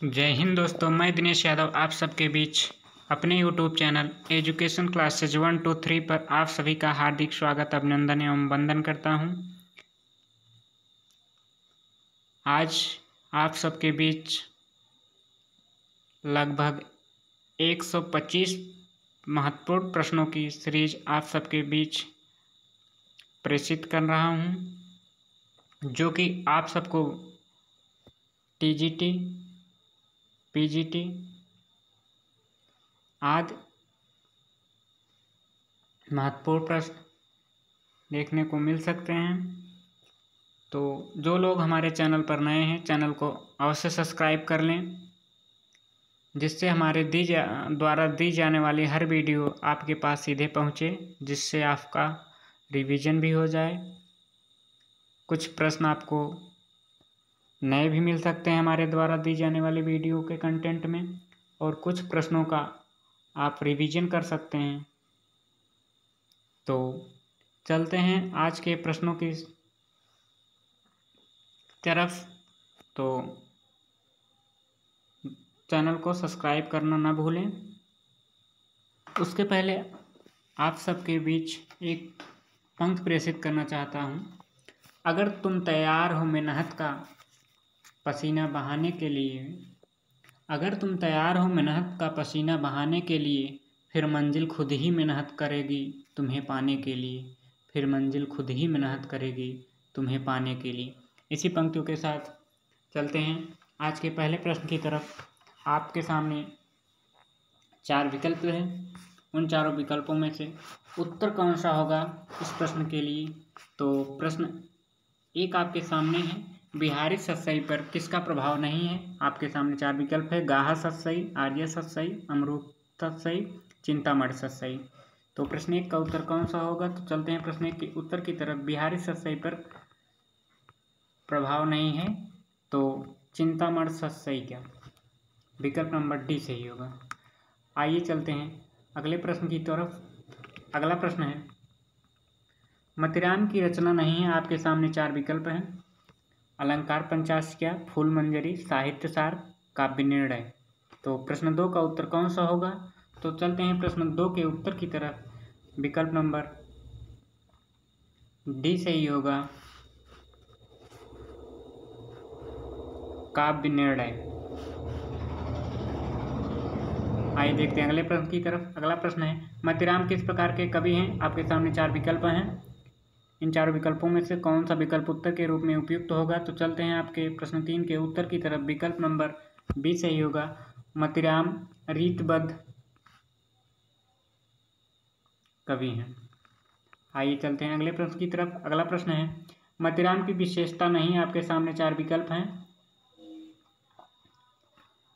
जय हिंद दोस्तों, मैं दिनेश यादव आप सबके बीच अपने यूट्यूब चैनल एजुकेशन क्लासेज 1 2 3 पर आप सभी का हार्दिक स्वागत, अभिनंदन एवं वंदन करता हूं। आज आप सबके बीच लगभग 125 महत्वपूर्ण प्रश्नों की सीरीज आप सबके बीच प्रेषित कर रहा हूं, जो कि आप सबको टीजीटी, पीजीटी आदि महत्वपूर्ण प्रश्न देखने को मिल सकते हैं। तो जो लोग हमारे चैनल पर नए हैं, चैनल को अवश्य सब्सक्राइब कर लें, जिससे हमारे द्वारा दी जाने वाली हर वीडियो आपके पास सीधे पहुंचे, जिससे आपका रिवीजन भी हो जाए। कुछ प्रश्न आपको नए भी मिल सकते हैं हमारे द्वारा दी जाने वाली वीडियो के कंटेंट में, और कुछ प्रश्नों का आप रिवीजन कर सकते हैं। तो चलते हैं आज के प्रश्नों की तरफ। तो चैनल को सब्सक्राइब करना ना भूलें। उसके पहले आप सबके बीच एक पंक्ति प्रेषित करना चाहता हूं। अगर तुम तैयार हो मेहनत का पसीना बहाने के लिए, अगर तुम तैयार हो मेहनत का पसीना बहाने के लिए, फिर मंजिल खुद ही मेहनत करेगी तुम्हें पाने के लिए, फिर मंजिल खुद ही मेहनत करेगी तुम्हें पाने के लिए। इसी पंक्तियों के साथ चलते हैं आज के पहले प्रश्न की तरफ। आपके सामने 4 विकल्प हैं। उन चारों विकल्पों में से उत्तर कौन सा होगा इस प्रश्न के लिए? तो प्रश्न एक आपके सामने है, बिहारी सतसई पर किसका प्रभाव नहीं है? आपके सामने 4 विकल्प है, गाहा सतसई, आर्य सतसई, अमरूद सतसई, चिंतामढ़ सतसई। तो प्रश्न 1 का उत्तर कौन सा होगा? तो चलते हैं प्रश्न 1 के उत्तर की तरफ। बिहारी सतसई पर प्रभाव नहीं है, तो चिंतामढ़ सतसई क्या? विकल्प नंबर डी सही होगा। आइए चलते हैं अगले प्रश्न की तरफ। अगला प्रश्न है, मतिराम की रचना नहीं है। आपके सामने 4 विकल्प हैं, अलंकार पंचाशिका, फूल मंजरी, साहित्य सार, काव्य निर्णय। तो प्रश्न 2 का उत्तर कौन सा होगा? तो चलते हैं प्रश्न 2 के उत्तर की तरफ। विकल्प नंबर डी सही होगा, काव्य निर्णय। आइए देखते हैं अगले प्रश्न की तरफ। अगला प्रश्न है, मतिराम किस प्रकार के कवि हैं? आपके सामने 4 विकल्प हैं। इन 4 विकल्पों में से कौन सा विकल्प उत्तर के रूप में उपयुक्त होगा? तो चलते हैं आपके प्रश्न 3 के उत्तर की तरफ। विकल्प नंबर बी सही होगा, मतिराम रीतबद्ध कवि हैं। आइए चलते हैं अगले प्रश्न की तरफ। अगला प्रश्न है, मतिराम की विशेषता नहीं। आपके सामने 4 विकल्प हैं,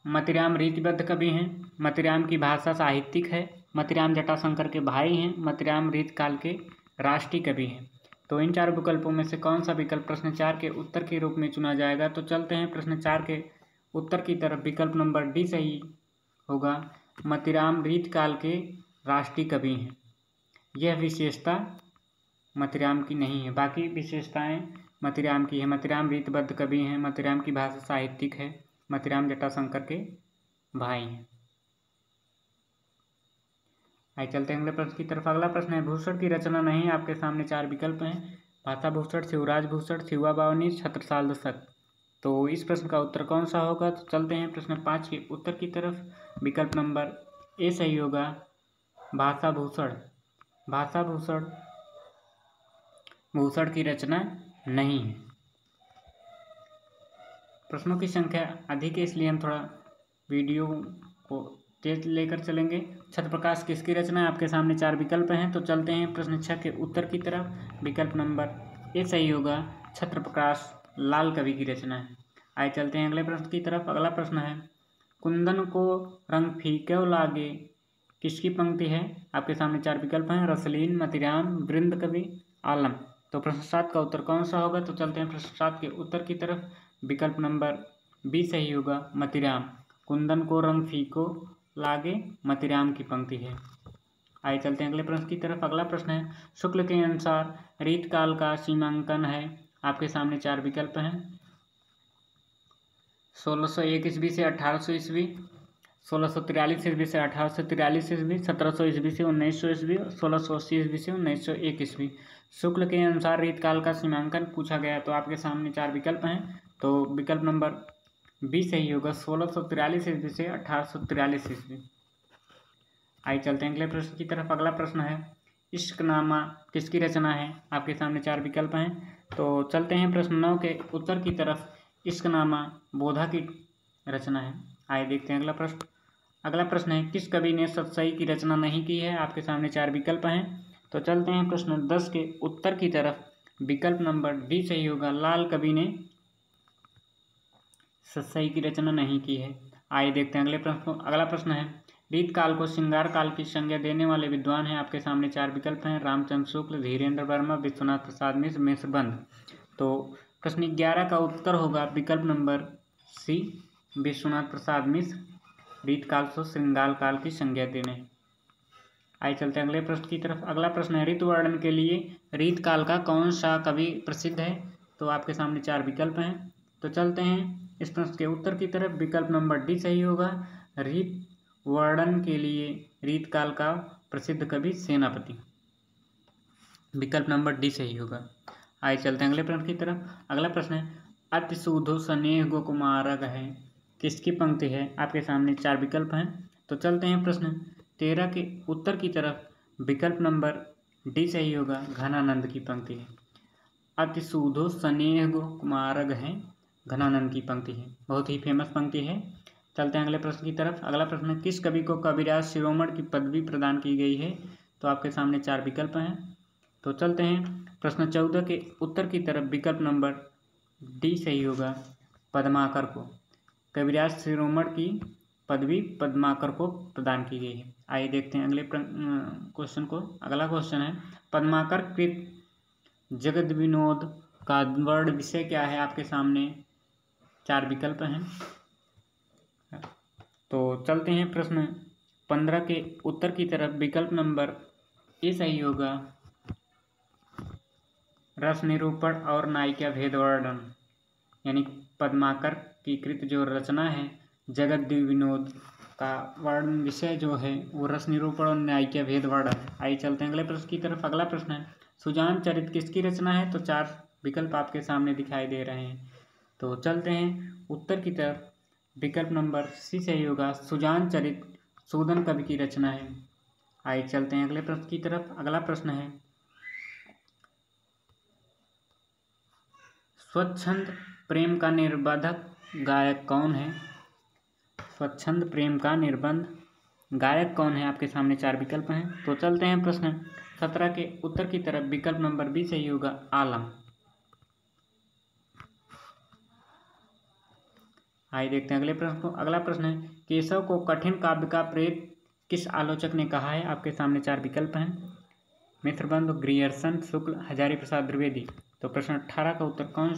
मतिराम रीतिबद्ध कवि हैं, मतिराम की भाषा साहित्यिक है, मतिराम जटाशंकर के भाई हैं, मतिराम रीतकाल के राष्ट्रीय कवि हैं। तो इन 4 विकल्पों में से कौन सा विकल्प प्रश्न 4 के उत्तर के रूप में चुना जाएगा? तो चलते हैं प्रश्न 4 के उत्तर की तरफ। विकल्प नंबर डी सही होगा, मतिराम रीतकाल के राष्ट्रीय कवि हैं। यह विशेषता मतिराम की नहीं है, बाकी विशेषताएं मतिराम की है। मतिराम रीतबद्ध कवि हैं, मतिराम की भाषा साहित्यिक है, मतिराम जटाशंकर के भाई हैं। आइए चलते हैं अगले प्रश्न की तरफ। अगला प्रश्न है, भूषण की रचना नहीं। आपके सामने 4 विकल्प हैं, भाषा भूषण, शिवराज भूषण, शिवा बावनी, छत्रसाल दशक। तो इस प्रश्न का उत्तर कौन सा होगा? तो चलते हैं प्रश्न 5 के उत्तर की तरफ। विकल्प नंबर ए सही होगा, भाषा भूषण। भाषा भूषण भूषण की रचना नहीं है। प्रश्नों की संख्या अधिक है, इसलिए हम थोड़ा वीडियो को तेज लेकर चलेंगे। छत्रप्रकाश किसकी रचना है? आपके सामने 4 विकल्प हैं। तो चलते हैं प्रश्न 6 के उत्तर की तरफ। विकल्प नंबर ए सही होगा, छत्रप्रकाश लाल कवि की रचना है। आइए चलते हैं अगले प्रश्न की तरफ। अगला प्रश्न है, कुंदन को रंग फीक्यों लागे किसकी पंक्ति है? आपके सामने 4 विकल्प हैं, रसलीन, मतिराम, वृंद कवि, आलम। तो प्रश्न 7 का उत्तर कौन सा होगा? तो चलते हैं प्रश्न 7 के उत्तर की तरफ। विकल्प नंबर बी सही होगा, मतिराम। कुंदन को रंग फीको लागे मतिराम की पंक्ति है। आइए चलते हैं अगले प्रश्न की तरफ। अगला प्रश्न है, शुक्ल के अनुसार रीतकाल का सीमांकन है। आपके सामने 4 विकल्प हैं, 1601 ईस्वी से 1800 ईस्वी, 1643 ईस्वी से 1843 ईस्वी, 1700 ईस्वी से 1900 ईस्वी, 1680 ईस्वी से 1901 ईस्वी। शुक्ल के अनुसार रीतकाल का सीमांकन पूछा गया तो आपके सामने 4 विकल्प हैं, तो विकल्प नंबर बी सही होगा, 1643 ईस्वी से 1843 ईस्वी। आइए चलते हैं अगले प्रश्न की तरफ। अगला प्रश्न है, इश्कनामा किसकी रचना है? आपके सामने 4 विकल्प हैं, तो चलते हैं प्रश्न 9 के उत्तर की तरफ। इश्कनामा बोधा की रचना है। आइए देखते हैं अगला प्रश्न। अगला प्रश्न है, किस कवि ने सतसई की रचना नहीं की है? आपके सामने 4 विकल्प हैं, तो चलते हैं प्रश्न 10 के उत्तर की तरफ। विकल्प नंबर डी सही होगा, लाल कवि ने सतसई की रचना नहीं की है। आइए देखते हैं अगले प्रश्न को। अगला प्रश्न है, रीतकाल को श्रृंगार काल की संज्ञा देने वाले विद्वान हैं? आपके सामने 4 विकल्प हैं, रामचंद्र शुक्ल, धीरेन्द्र वर्मा, विश्वनाथ प्रसाद मिश्र, मिश्रबंध। तो प्रश्न 11 का उत्तर होगा विकल्प नंबर सी, विश्वनाथ प्रसाद मिश्र रीतकाल को श्रृंगार काल की संज्ञा देने। आइए चलते हैं अगले प्रश्न की तरफ। अगला प्रश्न है, ऋतुवर्णन के लिए रीतकाल का कौन सा कवि प्रसिद्ध है? तो आपके सामने 4 विकल्प हैं, तो चलते हैं इस प्रश्न के उत्तर की तरफ। विकल्प नंबर डी सही होगा, ऋतुवर्णन के लिए रीतकाल का प्रसिद्ध कवि सेनापति। विकल्प नंबर डी सही होगा। आइए चलते हैं अगले प्रश्न की तरफ। अगला प्रश्न है, अतिशूधो स्नेह गोकुमारक है किसकी पंक्ति है? आपके सामने 4 विकल्प हैं, तो चलते हैं प्रश्न 13 के उत्तर की तरफ। विकल्प नंबर डी सही होगा, घनानंद की पंक्ति है। अतिशूधो स्नेह गोकुमारक है घनानंद की पंक्ति है, बहुत ही फेमस पंक्ति है। चलते हैं अगले प्रश्न की तरफ। अगला प्रश्न है, किस कवि को कविराज शिरोमणि की पदवी प्रदान की गई है? तो आपके सामने 4 विकल्प हैं, तो चलते हैं प्रश्न 14 के उत्तर की तरफ। विकल्प नंबर डी सही होगा, पद्माकर को कविराज शिरोमणि की पदवी पद्माकर को प्रदान की गई है। आइए देखते हैं अगले क्वेश्चन को। अगला क्वेश्चन है, पद्माकर कृत जगद विनोद का वर्ण विषय क्या है? आपके सामने 4 विकल्प हैं, तो चलते हैं प्रश्न 15 के उत्तर की तरफ। विकल्प नंबर ए सही होगा, रस निरूपण और नायिका भेद वर्णन, यानी पद्माकर की कृत जो रचना है जगद विनोद का वर्ण विषय जो है वो रस निरूपण और नायिका भेद वर्णन। आइए चलते हैं अगले प्रश्न की तरफ। अगला प्रश्न है, सुजान चरित किसकी रचना है? तो 4 विकल्प आपके सामने दिखाई दे रहे हैं, तो चलते हैं उत्तर की तरफ। विकल्प नंबर सी सही होगा, सुजान चरित सूदन कवि की रचना है। आइए चलते हैं अगले प्रश्न की तरफ। अगला प्रश्न है, स्वच्छंद प्रेम का निबंधक गायक कौन है? स्वच्छंद प्रेम का निबंध गायक कौन है? आपके सामने 4 विकल्प हैं, तो चलते हैं प्रश्न 17 के उत्तर की तरफ। विकल्प नंबर बी सही होगा, आलम। आइए देखते हैं अगले प्रश्न को। अगला प्रश्न है, केशव को कठिन काव्य का प्रेत किस आलोचक ने कहा है? आपके सामने 4 विकल्प हैं, मित्रबंध, ग्रियर्सन, शुक्ल, हजारी प्रसाद द्विवेदी। तो प्रश्न 18 का उत्तर कौन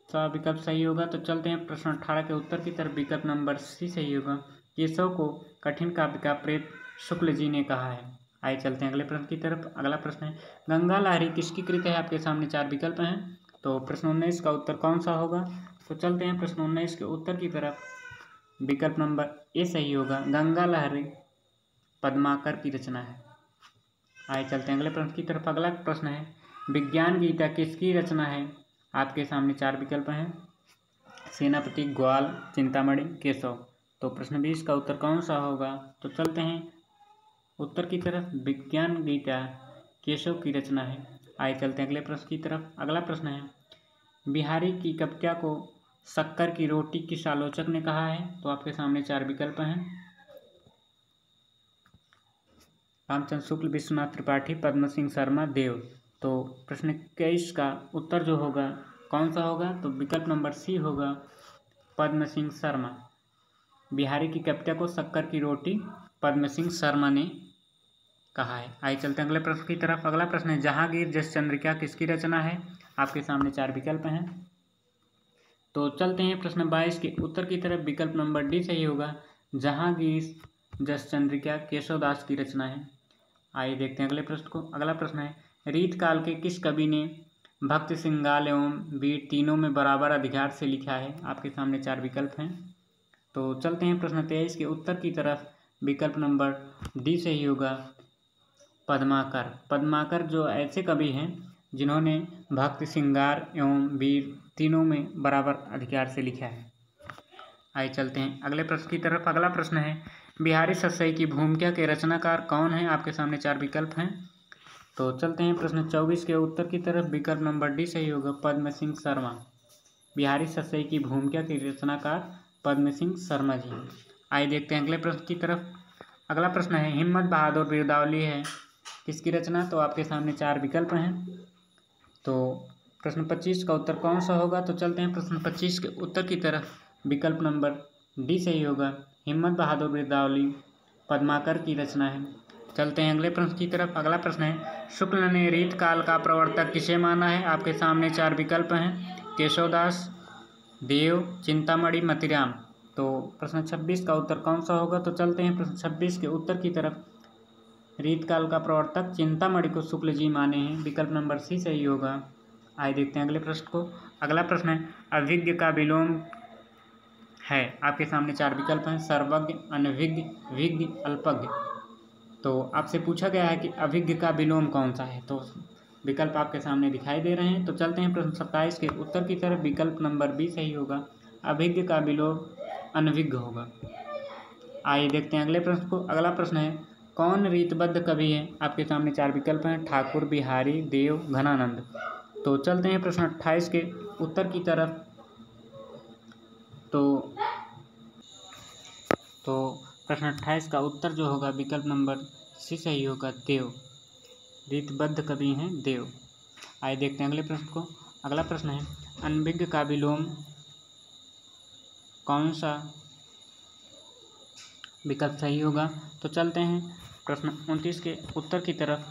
सा विकल्प सही होगा? तो चलते हैं प्रश्न 18 के उत्तर की तरफ। विकल्प नंबर सी सही होगा, केशव को कठिन काव्य का प्रेत शुक्ल जी ने कहा है। आइए चलते हैं अगले प्रश्न की तरफ। अगला प्रश्न है, गंगा लहरी किसकी कृत है? आपके सामने 4 विकल्प हैं, तो प्रश्न 19 का उत्तर कौन सा होगा? तो चलते हैं प्रश्न 19 के उत्तर की तरफ। विकल्प नंबर ए सही होगा, गंगा लहरी पद्माकर की रचना है। आइए चलते हैं अगले प्रश्न की तरफ। अगला प्रश्न है, विज्ञान गीता किसकी रचना है? आपके सामने 4 विकल्प हैं, सेनापति, ग्वाल, चिंतामणि, केशव। तो प्रश्न 20 का उत्तर कौन सा होगा? तो चलते हैं उत्तर की तरफ। विज्ञान गीता केशव की रचना है। आइए चलते हैं अगले प्रश्न की तरफ। अगला प्रश्न है, बिहारी की कविता को शक्कर की रोटी किस आलोचक ने कहा है? तो आपके सामने 4 विकल्प हैं, रामचंद्र शुक्ल, विश्वनाथ त्रिपाठी, पद्म सिंह शर्मा, देव। तो प्रश्न 21 का उत्तर जो होगा कौन सा होगा? तो विकल्प नंबर सी होगा, पद्म सिंह शर्मा। बिहारी की कविता को शक्कर की रोटी पद्म सिंह शर्मा ने कहा है। आइए चलते हैं अगले प्रश्न की तरफ। अगला प्रश्न है, जहांगीर जस चंद्रिका किसकी रचना है? आपके सामने 4 विकल्प हैं, तो चलते हैं प्रश्न 22 के उत्तर की तरफ। विकल्प नंबर डी सही होगा, जहांगीर जस चंद्रिका केशवदास की रचना है। आइए देखते हैं अगले प्रश्न को। अगला प्रश्न है, रीतकाल के किस कवि ने भक्ति, श्रृंगार एवं वीर तीनों में बराबर अधिकार से लिखा है। आपके सामने 4 विकल्प हैं। तो चलते हैं प्रश्न 23 के उत्तर की तरफ। विकल्प नंबर डी सही होगा, पद्माकर। पद्माकर जो ऐसे कवि हैं जिन्होंने भक्ति, श्रृंगार एवं वीर तीनों में बराबर अधिकार से लिखा है। आइए चलते हैं अगले प्रश्न की तरफ। अगला प्रश्न है, बिहारी सस्सई की भूमिका के रचनाकार कौन है? आपके सामने 4 विकल्प हैं। तो चलते हैं प्रश्न 24 के उत्तर की तरफ। विकल्प नंबर डी सही होगा, पद्म सिंह शर्मा। बिहारी सस्सई की भूमिका के रचनाकार पद्म सिंह शर्मा जी। आइए देखते हैं अगले प्रश्न की तरफ। अगला प्रश्न है, हिम्मत बहादुर बिरदावली है किसकी रचना? तो आपके सामने 4 विकल्प हैं। तो प्रश्न 25 का उत्तर कौन सा होगा? तो चलते हैं प्रश्न 25 के उत्तर की तरफ। विकल्प नंबर डी सही होगा, हिम्मत बहादुर बिरदावली पद्माकर की रचना है। चलते हैं अगले प्रश्न की तरफ। अगला प्रश्न है, शुक्ल ने रीत काल का प्रवर्तक किसे माना है? आपके सामने 4 विकल्प हैं, केशवदास, देव, चिंतामणि, मतिराम। तो प्रश्न 26 का उत्तर कौन सा होगा? तो चलते हैं प्रश्न 26 के उत्तर की तरफ। रीत काल का प्रवर्तक चिंतामणि को शुक्ल जी माने हैं। विकल्प नंबर सी सही होगा। आइए देखते हैं अगले प्रश्न को। अगला प्रश्न है, अभिज्ञ का विलोम है। आपके सामने 4 विकल्प हैं, सर्वज्ञ, अनभिज्ञ, विज्ञ, अल्पज्ञ। तो आपसे पूछा गया है कि अभिज्ञ का विलोम कौन सा है? तो विकल्प आपके सामने दिखाई दे रहे हैं। तो चलते हैं प्रश्न 27 के उत्तर की तरफ। विकल्प नंबर बी सही होगा, अभिज्ञ का विलोम अनभिज्ञ होगा। आइए देखते हैं अगले प्रश्न को। अगला प्रश्न है, कौन रीतबद्ध कवि है? आपके सामने 4 विकल्प हैं, ठाकुर, बिहारी, देव, घनानंद। तो चलते हैं प्रश्न 28 के उत्तर की तरफ। तो प्रश्न 28 का उत्तर जो होगा विकल्प नंबर सी सही होगा, देव। रीतबद्ध कवि हैं देव। आइए देखते हैं अगले प्रश्न को। अगला प्रश्न है, अनभिज्ञ का विलोम कौन सा विकल्प सही होगा? तो चलते हैं प्रश्न 29 के उत्तर की तरफ।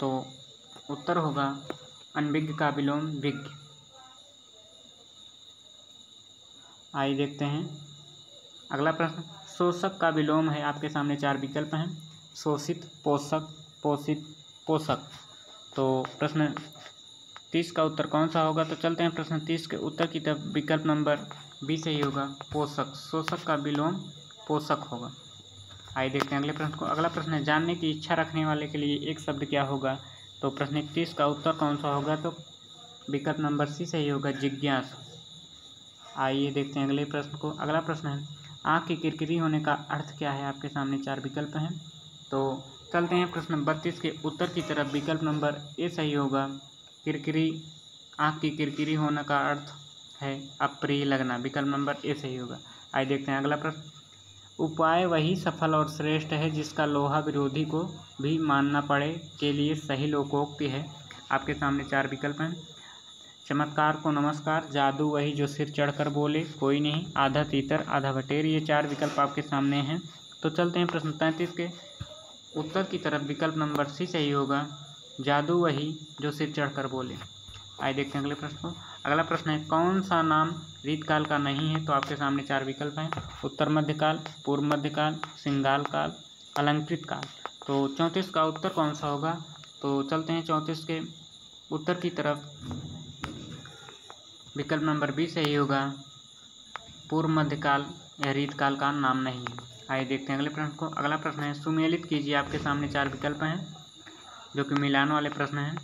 तो उत्तर होगा अनभिज्ञ का विलोम विज्ञ। आइए देखते हैं अगला प्रश्न, शोषक का विलोम है। आपके सामने 4 विकल्प हैं, शोषित, पोषक, पोषित, पोषक। तो प्रश्न 30 का उत्तर कौन सा होगा? तो चलते हैं प्रश्न 30 के उत्तर की तरफ। विकल्प नंबर बी सही होगा, पोषक। शोषक का विलोम पोषक होगा। आइए देखते हैं अगले प्रश्न को। अगला प्रश्न है, जानने की इच्छा रखने वाले के लिए एक शब्द क्या होगा? तो प्रश्न 31 का उत्तर कौन सा होगा? तो विकल्प नंबर सी सही होगा, जिज्ञासु। आइए देखते हैं अगले प्रश्न को। अगला प्रश्न है, आँख की किरकिरी होने का अर्थ क्या है? आपके सामने 4 विकल्प हैं। तो चलते हैं प्रश्न 32 के उत्तर की तरफ। विकल्प नंबर ए सही होगा, किरकिरी। आँख की किरकिरी होने का अर्थ है अप्रिय लगना। विकल्प नंबर ए सही होगा। आइए देखते हैं अगला प्रश्न, उपाय वही सफल और श्रेष्ठ है जिसका लोहा विरोधी को भी मानना पड़े के लिए सही लोकोक्ति है। आपके सामने 4 विकल्प हैं, चमत्कार को नमस्कार, जादू वही जो सिर चढ़कर बोले, कोई नहीं, आधा तीतर आधा बटेर। ये 4 विकल्प आपके सामने हैं। तो चलते हैं प्रश्न 33 के उत्तर की तरफ। विकल्प नंबर सी सही होगा, जादू वही जो सिर चढ़कर बोले। आइए देखते हैं अगले प्रश्न को। अगला प्रश्न है, कौन सा नाम रीतकाल का नहीं है? तो आपके सामने 4 विकल्प हैं, उत्तर मध्यकाल, पूर्व मध्यकाल, श्रृंगार काल, अलंकृत काल। तो 34 का उत्तर कौन सा होगा? तो चलते हैं 34 के उत्तर की तरफ। विकल्प नंबर बी सही होगा, पूर्व मध्यकाल या रीतकाल का नाम नहीं है। आइए देखते हैं अगले प्रश्न को। अगला प्रश्न है, सुमेलित कीजिए। आपके सामने 4 विकल्प हैं जो कि मिलान वाले प्रश्न हैं।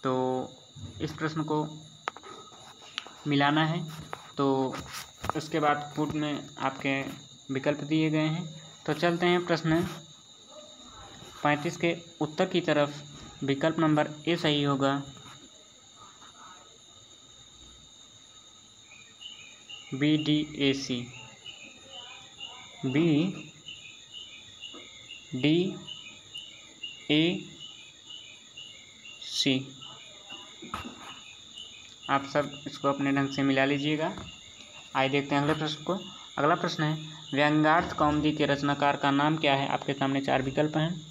तो इस प्रश्न को मिलाना है, तो उसके बाद पूर्व में आपके विकल्प दिए गए हैं। तो चलते हैं प्रश्न 35 के उत्तर की तरफ। विकल्प नंबर ए सही होगा, BDAC। BDAC। आप सब इसको अपने ढंग से मिला लीजिएगा। आइए देखते हैं अगले प्रश्न को। अगला प्रश्न है, व्यंग्यार्थ कौमुदी के रचनाकार का नाम क्या है? आपके सामने 4 विकल्प हैं।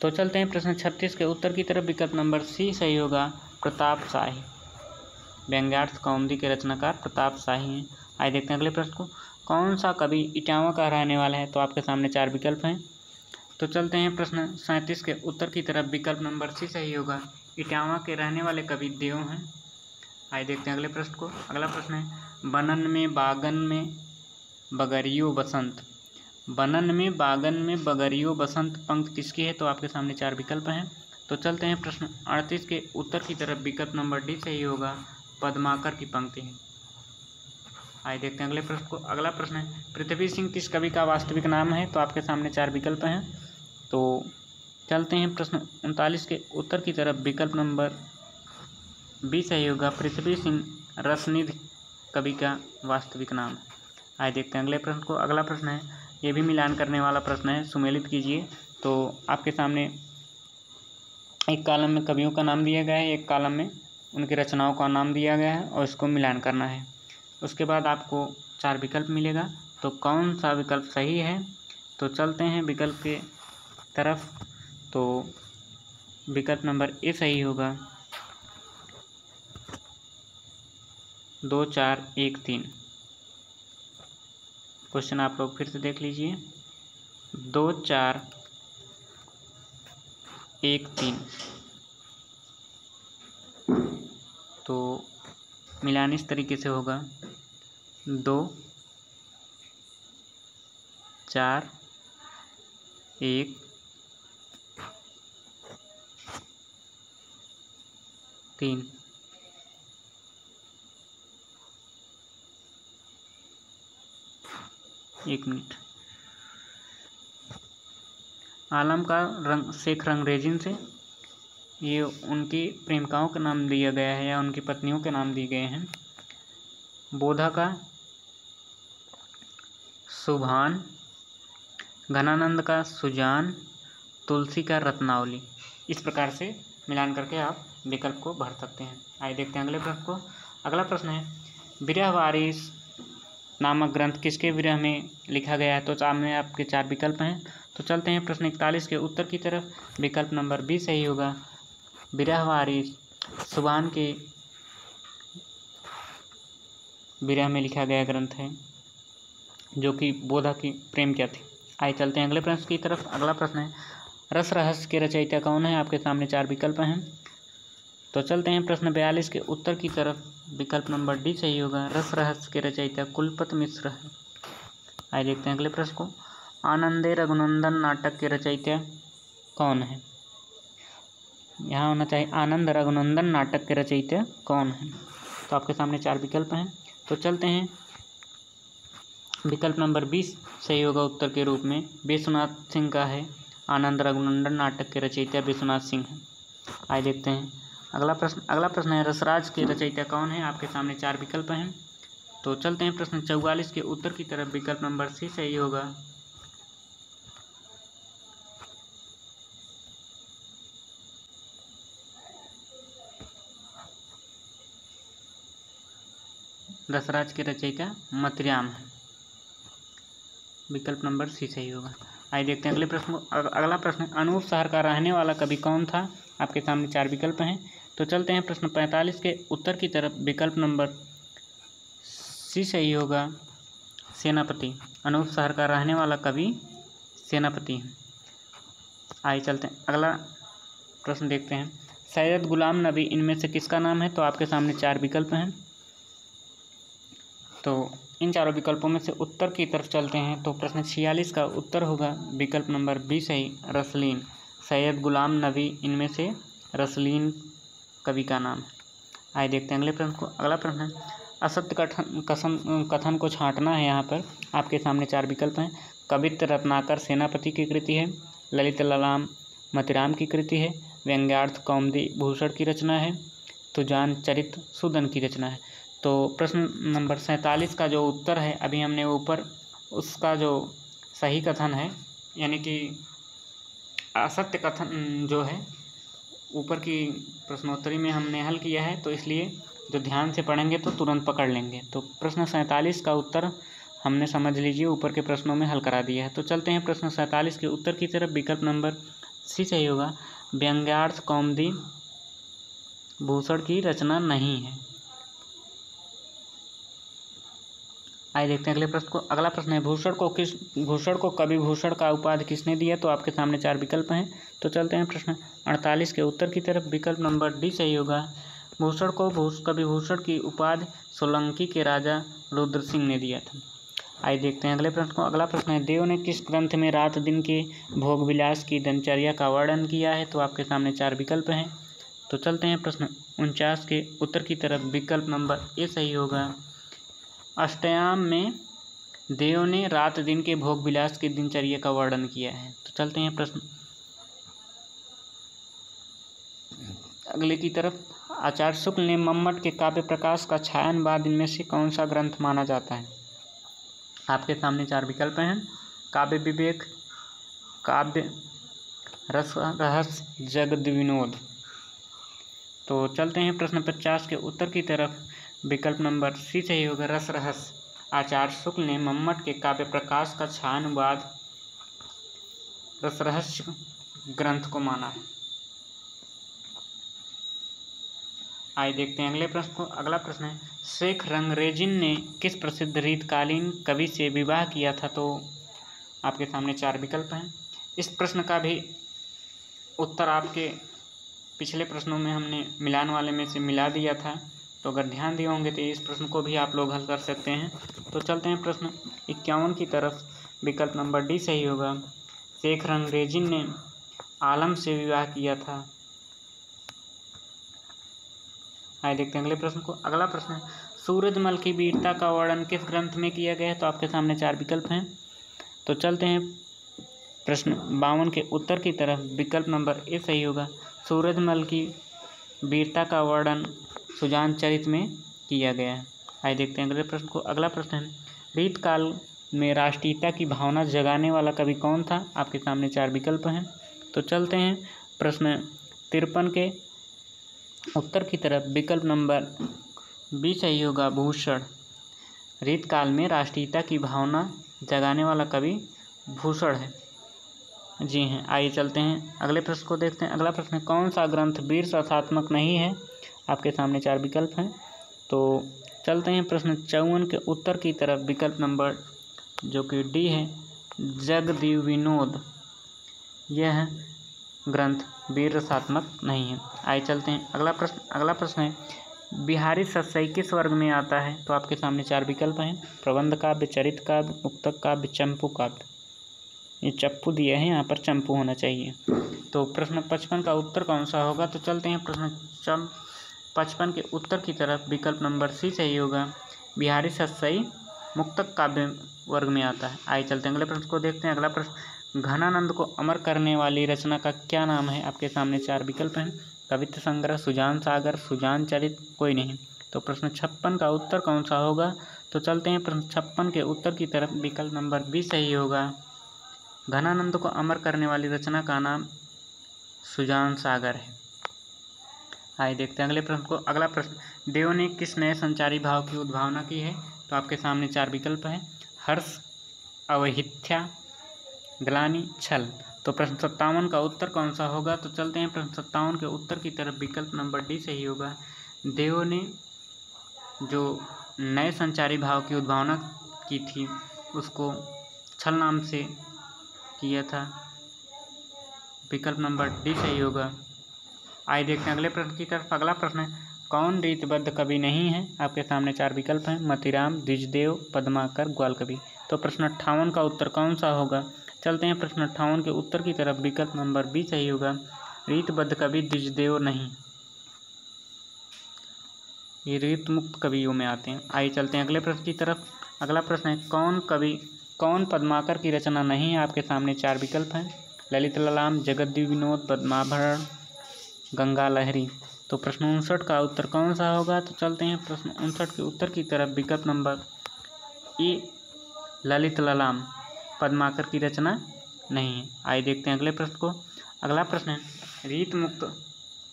तो चलते हैं प्रश्न 36 के उत्तर की तरफ। विकल्प नंबर सी सही होगा, प्रताप शाही। व्यंग्यार्थ कौमुदी के रचनाकार प्रताप शाही हैं। आइए देखते हैं अगले प्रश्न को। कौन सा कवि इटावा का रहने वाला है? तो आपके सामने 4 विकल्प हैं, तो चलते हैं प्रश्न 37 के उत्तर की तरफ। विकल्प नंबर सी सही होगा। इटावा के रहने वाले कवि देव हैं। आइए देखते हैं अगले प्रश्न को। अगला प्रश्न है, बनन में बागन में बगरियो बसंत। बनन में बागन में बगरियो बसंत पंक्ति किसकी है? तो आपके सामने 4 विकल्प हैं। तो चलते हैं प्रश्न 38 के उत्तर की तरफ। विकल्प नंबर डी सही होगा, पद्माकर की पंक्ति है। आइए देखते हैं अगले प्रश्न को। अगला प्रश्न है, पृथ्वी सिंह किस कवि का वास्तविक नाम है? तो आपके सामने 4 विकल्प हैं। तो चलते हैं प्रश्न 39 के उत्तर की तरफ। विकल्प नंबर बी सही होगा, पृथ्वी सिंह रसनिधि कवि का वास्तविक नाम है। आइए देखते हैं अगले प्रश्न को। अगला प्रश्न है, ये भी मिलान करने वाला प्रश्न है, सुमेलित कीजिए। तो आपके सामने एक कॉलम में कवियों का नाम दिया गया है, एक कॉलम में उनकी रचनाओं का नाम दिया गया है और इसको मिलान करना है। उसके बाद आपको 4 विकल्प मिलेगा। तो कौन सा विकल्प सही है? तो चलते हैं विकल्प के तरफ। तो विकल्प नंबर ए सही होगा, 2 4 1 3। क्वेश्चन आप लोग फिर से देख लीजिए, 2 4 1 3। तो मिलान इस तरीके से होगा, 2 4 1 3। एक मिनट। आलम का रंग शेख रंगरेजिन से ये उनकी प्रेमिकाओं का नाम दिया गया है या उनकी पत्नियों के नाम दिए गए हैं। बोधा का सुभान, घनानंद का सुजान, तुलसी का रत्नावली। इस प्रकार से मिलान करके आप विकल्प को भर सकते हैं। आइए देखते हैं अगले प्रश्न को। अगला प्रश्न है, विरह वारिस नामक ग्रंथ किसके विरह में लिखा गया है? तो सामने आपके 4 विकल्प हैं। तो चलते हैं प्रश्न 41 के उत्तर की तरफ। विकल्प नंबर बी सही होगा, विरह वारिस सुभान के विरह में लिखा गया ग्रंथ है, जो कि बोधा की प्रेमिका थी। आइए चलते हैं अगले प्रश्न की तरफ। अगला प्रश्न है, रस रहस्य के रचयिता कौन है? आपके सामने 4 विकल्प हैं। तो चलते हैं प्रश्न 42 के उत्तर की तरफ। विकल्प नंबर डी सही होगा, रस रहस्य के रचयिता कुलपति मिश्र है। आइए देखते हैं अगले प्रश्न को। आनंदे रघुनंदन नाटक के रचयिता कौन है? यहाँ होना चाहिए, आनंद रघुनंदन नाटक के रचयिता कौन है? तो आपके सामने 4 विकल्प हैं। तो चलते हैं, विकल्प नंबर 20 सही होगा उत्तर के रूप में, विश्वनाथ सिंह का है। आनंद रघुनंदन नाटक के रचयिता विश्वनाथ सिंह हैं। आइए देखते हैं अगला प्रश्न। अगला प्रश्न है, रसराज के रचयिता कौन है? आपके सामने 4 विकल्प हैं। तो चलते हैं प्रश्न 44 के उत्तर की तरफ। विकल्प नंबर सी सही होगा, रसराज के रचयिता मतिराम है। विकल्प नंबर सी सही होगा। आइए देखते हैं अगले प्रश्न को। अगला प्रश्न, अनूप शहर का रहने वाला कवि कौन था? आपके सामने 4 विकल्प हैं। तो चलते हैं प्रश्न 45 के उत्तर की तरफ। विकल्प नंबर सी सही होगा, सेनापति। अनूप शहर का रहने वाला कवि सेनापति है। आइए चलते हैं अगला प्रश्न देखते हैं, सैयद गुलाम नबी इनमें से किसका नाम है? तो आपके सामने 4 विकल्प हैं। तो इन चारों विकल्पों में से उत्तर की तरफ चलते हैं। तो प्रश्न 46 का उत्तर होगा विकल्प नंबर बी सही, रसलीन। सैयद गुलाम नबी इनमें से रसलीन कवि का नाम है। आइए देखते हैं अगले प्रश्न को। अगला प्रश्न है, असत्य कथन को छांटना है। यहाँ पर आपके सामने 4 विकल्प हैं। कवित्त रत्नाकर सेनापति की कृति है, ललित ललाम मतिराम की कृति है, व्यंग्यार्थ कौमुदी भूषण की रचना है, तुजान चरित सूदन की रचना है। तो प्रश्न नंबर 47 का जो उत्तर है, अभी हमने ऊपर उसका जो सही कथन है, यानी कि असत्य कथन जो है ऊपर की प्रश्नोत्तरी में हमने हल किया है, तो इसलिए जो ध्यान से पढ़ेंगे तो तुरंत पकड़ लेंगे। तो प्रश्न 47 का उत्तर हमने समझ लीजिए ऊपर के प्रश्नों में हल करा दिया है। तो चलते हैं प्रश्न 47 के उत्तर की तरफ। विकल्प नंबर सी सही होगा, व्यंग्यार्थ कौमुदी भूषण की रचना नहीं है। आइए देखते हैं अगले प्रश्न को। अगला प्रश्न है, भूषण को कवि भूषण का उपाधि किसने दिया? तो आपके सामने 4 विकल्प हैं। तो चलते हैं प्रश्न 48 के उत्तर की तरफ। विकल्प नंबर डी सही होगा। भूषण को कवि भूषण की उपाधि सोलंकी के राजा रुद्र सिंह ने दिया था। आइए देखते हैं अगले प्रश्न को। अगला प्रश्न है, देव ने किस ग्रंथ में रात दिन के भोग विलास की दिनचर्या का वर्णन किया है? तो आपके सामने 4 विकल्प हैं। तो चलते हैं प्रश्न 49 के उत्तर की तरफ। विकल्प नंबर ए सही होगा। अष्टयाम में देव ने रात दिन के भोग विलास की दिनचर्या का वर्णन किया है। तो चलते हैं प्रश्न अगले की तरफ। आचार्य शुक्ल ने मम्मट के काव्य प्रकाश का छायानुवाद इनमें से कौन सा ग्रंथ माना जाता है? आपके सामने 4 विकल्प हैं। काव्य विवेक, काव्य रस रहस्य, जगद विनोद। तो चलते हैं प्रश्न 50 के उत्तर की तरफ। विकल्प नंबर सी सही होगा, रस रहस्य। आचार्य शुक्ल ने मम्मट के काव्य प्रकाश का छायानुवाद रस रहस्य ग्रंथ को माना है। आइए देखते हैं अगले प्रश्न को। अगला प्रश्न है, शेख रंगरेजिन ने किस प्रसिद्ध रीतकालीन कवि से विवाह किया था? तो आपके सामने 4 विकल्प हैं। इस प्रश्न का भी उत्तर आपके पिछले प्रश्नों में हमने मिलान वाले में से मिला दिया था, तो अगर ध्यान दिए होंगे तो इस प्रश्न को भी आप लोग हल कर सकते हैं। तो चलते हैं प्रश्न 51 की तरफ। विकल्प नंबर डी सही होगा। शेख रंगरेजिन ने आलम से विवाह किया था। आइए देखते हैं अगले प्रश्न को। अगला प्रश्न है, सूरजमल की वीरता का वर्णन किस ग्रंथ में किया गया है? तो आपके सामने 4 विकल्प हैं। तो चलते हैं प्रश्न 52 के उत्तर की तरफ। विकल्प नंबर ए सही होगा। सूरजमल की वीरता का वर्णन सुजान चरित में किया गया है। आइए देखते हैं अगले प्रश्न को। अगला प्रश्न है, रीतकाल में राष्ट्रीयता की भावना जगाने वाला कवि कौन था? आपके सामने 4 विकल्प हैं। तो चलते हैं प्रश्न 53 के उत्तर की तरफ। विकल्प नंबर बी सही होगा, भूषण। रीतकाल में राष्ट्रीयता की भावना जगाने वाला कवि भूषण है। जी हैं। आइए चलते हैं अगले प्रश्न को देखते हैं। अगला प्रश्न है, कौन सा ग्रंथ वीर रसात्मक नहीं है? आपके सामने 4 विकल्प हैं। तो चलते हैं प्रश्न 54 के उत्तर की तरफ। विकल्प नंबर जो कि डी है, जगद विनोद। यह ग्रंथ वीर रसात्मक नहीं है। आइए चलते हैं अगला प्रश्न है, बिहारी सतसई किस वर्ग में आता है? तो आपके सामने 4 विकल्प हैं। प्रबंध काव्य, चरित काव्य, मुक्तक काव्य, चंपू काव्य। ये चप्पू दिया है, यहाँ पर चंपू होना चाहिए। तो प्रश्न 55 का उत्तर कौन सा होगा? तो चलते हैं प्रश्न 55 के उत्तर की तरफ। विकल्प नंबर सी सही होगा। बिहारी सतसई मुक्तक काव्य वर्ग में आता है। आइए चलते हैं अगले प्रश्न को देखते हैं। अगला प्रश्न, घनानंद को अमर करने वाली रचना का क्या नाम है? आपके सामने 4 विकल्प हैं। कवित्व संग्रह, सुजान सागर, सुजान चरित, कोई नहीं। तो प्रश्न 56 का उत्तर कौन सा होगा? तो चलते हैं प्रश्न 56 के उत्तर की तरफ। विकल्प नंबर बी सही होगा। घनानंद को अमर करने वाली रचना का नाम सुजान सागर है। आइए देखते हैं अगले प्रश्न को। अगला प्रश्न, देव ने किस नए संचारी भाव की उद्भावना की है? तो आपके सामने 4 विकल्प हैं। हर्ष, अवहिथ्या, ग्लानि, छल। तो प्रश्न 57 का उत्तर कौन सा होगा? तो चलते हैं प्रश्न 57 के उत्तर की तरफ। विकल्प नंबर डी सही होगा। देव ने जो नए संचारी भाव की उद्भावना की थी उसको छल नाम से किया था। विकल्प नंबर डी सही होगा। आइए देखते हैं अगले प्रश्न की तरफ। अगला प्रश्न है, कौन रीतबद्ध कवि नहीं है? आपके सामने 4 विकल्प हैं। मतीराम, द्विजदेव, पद्माकर, ग्वाल कवि। तो प्रश्न 58 का उत्तर कौन सा होगा? चलते हैं प्रश्न 58 के उत्तर की तरफ। विकल्प नंबर बी सही होगा। रीतबद्ध कवि द्विजदेव नहीं, ये रीत मुक्त कवियों में आते हैं। आइए चलते हैं अगले प्रश्न की तरफ। अगला प्रश्न है, कौन पद्माकर की रचना नहीं है? आपके सामने 4 विकल्प हैं। ललित ललाम, जगद्दीप विनोद, पद्माभरण, गंगा लहरी। तो प्रश्न 59 का उत्तर कौन सा होगा? तो चलते हैं प्रश्न 59 के उत्तर की तरफ। विकल्प नंबर ए, ललित ललाम पद्माकर की रचना नहीं है। आइए देखते हैं अगले प्रश्न को। अगला प्रश्न है, रीत मुक्त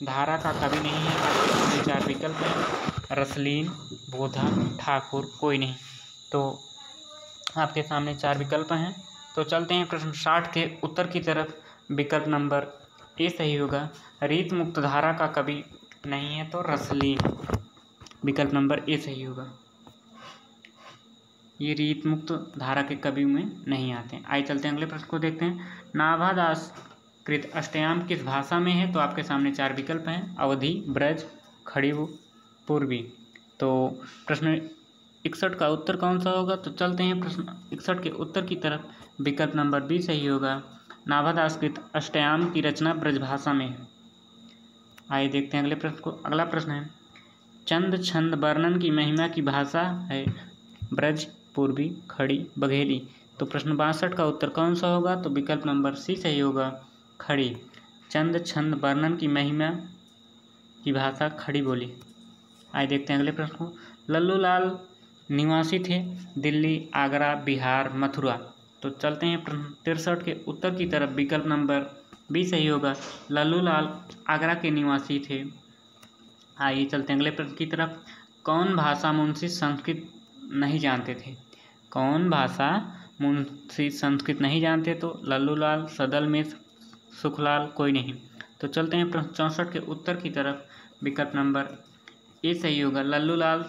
धारा का कवि नहीं है। आपके सामने 4 विकल्प हैं। रसलीन, बोधा, ठाकुर, कोई नहीं। तो आपके सामने 4 विकल्प हैं। तो चलते हैं प्रश्न 60 के उत्तर की तरफ। विकल्प नंबर ए सही होगा। रीत मुक्त धारा का कवि नहीं है तो रसलीन। विकल्प नंबर ए सही होगा। ये रीत मुक्त धारा के कवि में नहीं आते हैं। आइए चलते हैं अगले प्रश्न को देखते हैं। नाभादास कृत अष्टयाम किस भाषा में है? तो आपके सामने 4 विकल्प हैं, अवधी, ब्रज, खड़ी, पूर्वी। तो प्रश्न 61 का उत्तर कौन सा होगा? तो चलते हैं प्रश्न 61 के उत्तर की तरफ। विकल्प नंबर बी सही होगा। नाभादास कृत अष्टयाम की रचना ब्रजभाषा में है। आइए देखते हैं अगले प्रश्न को। अगला प्रश्न है, चंद छंद वर्णन की महिमा की भाषा है? ब्रज, पूर्वी, खड़ी, बघेली। तो प्रश्न 62 का उत्तर कौन सा होगा? तो विकल्प नंबर सी सही होगा, खड़ी। चंद छंद वर्णन की महिमा की भाषा खड़ी बोली। आइए देखते हैं अगले प्रश्न को। लल्लू लाल निवासी थे दिल्ली, आगरा, बिहार, मथुरा। तो चलते हैं प्रश्न 63 के उत्तर की तरफ। विकल्प नंबर बी सही होगा, लल्लू लाल आगरा के निवासी थे। आइए चलते हैं अगले प्रश्न की तरफ। कौन भाषा मुंशी संस्कृत नहीं जानते थे? कौन भाषा मुंशी संस्कृत नहीं जानते? तो लल्लू लाल, सदल मिश्र, सुखलाल, कोई नहीं। तो चलते हैं प्रश्न 64 के उत्तर की तरफ। विकल्प नंबर ए सही होगा, लल्लू लाल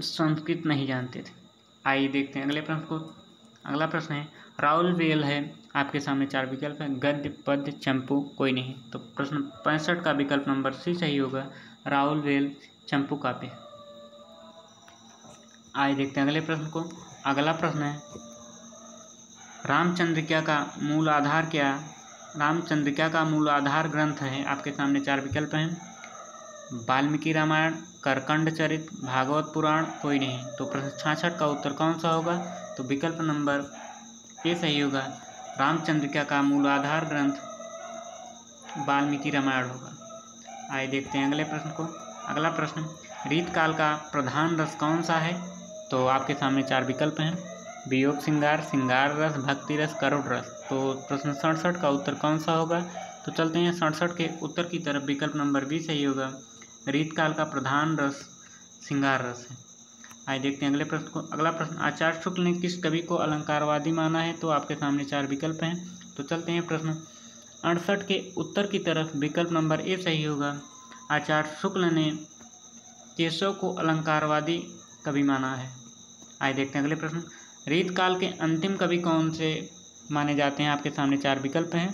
संस्कृत नहीं जानते थे। आइए देखते हैं अगले प्रश्न को। अगला प्रश्न है, राउल वेल है, आपके सामने 4 विकल्प है, गद्य, पद्य, चंपू, कोई नहीं। तो प्रश्न 65 का विकल्प नंबर सी सही होगा, राउल वेल चंपू काव्य। आइए देखते हैं अगले प्रश्न को। अगला प्रश्न है, रामचंद्रिका का मूल आधार क्या? रामचंद्रिका का मूल आधार ग्रंथ है, आपके सामने 4 विकल्प हैं, वाल्मीकि रामायण, करकंड चरित, भागवत पुराण, कोई नहीं। तो प्रश्न 66 का उत्तर कौन सा होगा? तो विकल्प नंबर ए सही होगा, रामचंद्रिका का मूल आधार ग्रंथ वाल्मीकि रामायण होगा। आइए देखते हैं अगले प्रश्न को। अगला प्रश्न, रीतकाल का प्रधान रस कौन सा है? तो आपके सामने 4 विकल्प हैं, वियोग श्रृंगार, श्रृंगार रस, भक्ति रस, करुण रस। तो प्रश्न 67 का उत्तर कौन सा होगा? तो चलते हैं 67 के उत्तर की तरफ। विकल्प नंबर बी सही होगा, रीतकाल का प्रधान रस श्रृंगार रस है। आइए देखते हैं अगले प्रश्न को। अगला प्रश्न, आचार्य शुक्ल ने किस कवि को अलंकारवादी माना है? तो आपके सामने 4 विकल्प हैं। तो चलते हैं प्रश्न 68 के उत्तर की तरफ। विकल्प नंबर ए सही होगा, आचार्य शुक्ल ने केशव को अलंकारवादी कवि माना है। आइए देखते हैं अगले प्रश्न, रीतकाल के अंतिम कवि कौन से माने जाते हैं? आपके सामने 4 विकल्प हैं।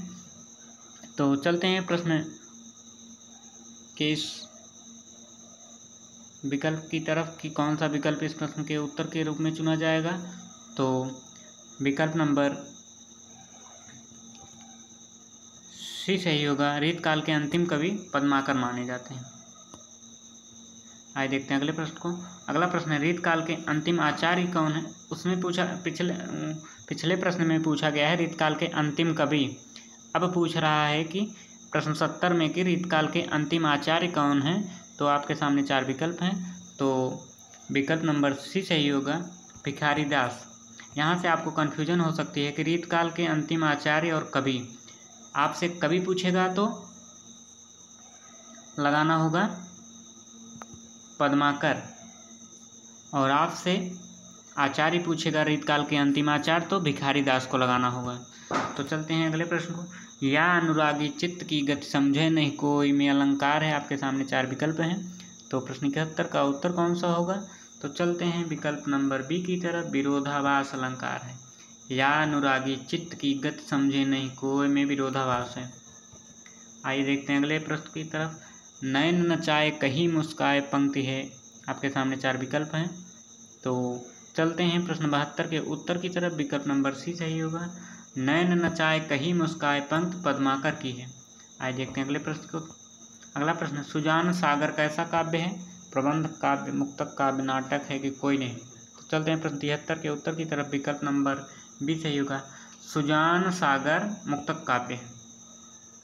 तो चलते हैं प्रश्न के इस विकल्प की तरफ कि कौन सा विकल्प इस प्रश्न के उत्तर के रूप में चुना जाएगा। तो विकल्प नंबर सी सही होगा, रीतकाल के अंतिम कवि पद्माकर माने जाते हैं। आइए देखते हैं अगले प्रश्न को। अगला प्रश्न है, रीतकाल के अंतिम आचार्य कौन है? उसमें पूछा पिछले प्रश्न में पूछा गया है रीतकाल के अंतिम कवि। अब पूछ रहा है कि प्रश्न 70 में कि रीतकाल के अंतिम आचार्य कौन है? तो आपके सामने 4 विकल्प हैं। तो विकल्प नंबर सी सही होगा, भिखारी दास। यहाँ से आपको कन्फ्यूजन हो सकती है कि रीतकाल के अंतिम आचार्य और कवि। आपसे कवि पूछेगा तो लगाना होगा पद्माकर, और आपसे आचार्य पूछेगा रीतकाल के अंतिम आचार्य तो भिखारी दास को लगाना होगा। तो चलते हैं अगले प्रश्न को। या अनुरागी चित्त की गति समझे नहीं कोई में अलंकार है, आपके सामने 4 विकल्प हैं। तो प्रश्न 71 का उत्तर कौन सा होगा? तो चलते हैं विकल्प नंबर बी की तरफ, विरोधाभास अलंकार है। या अनुरागी चित्त की गति समझे नहीं कोई में विरोधाभास है। आइए देखते हैं अगले प्रश्न की तरफ। नैन नचाए कहीं मुस्काए पंक्ति है, आपके सामने 4 विकल्प हैं। तो चलते हैं प्रश्न 72 के उत्तर की तरफ। विकल्प नंबर सी सही होगा, नैन नचाए कहीं मुस्काए पंक्ति पद्माकर की है। आइए देखते हैं अगले प्रश्न को। अगला प्रश्न, सुजान सागर कैसा काव्य है? प्रबंध काव्य, मुक्तक काव्य, नाटक है कि कोई नहीं। तो चलते हैं प्रश्न 73 के उत्तर की तरफ। विकल्प नंबर बी सही होगा, सुजान सागर मुक्तक काव्य है।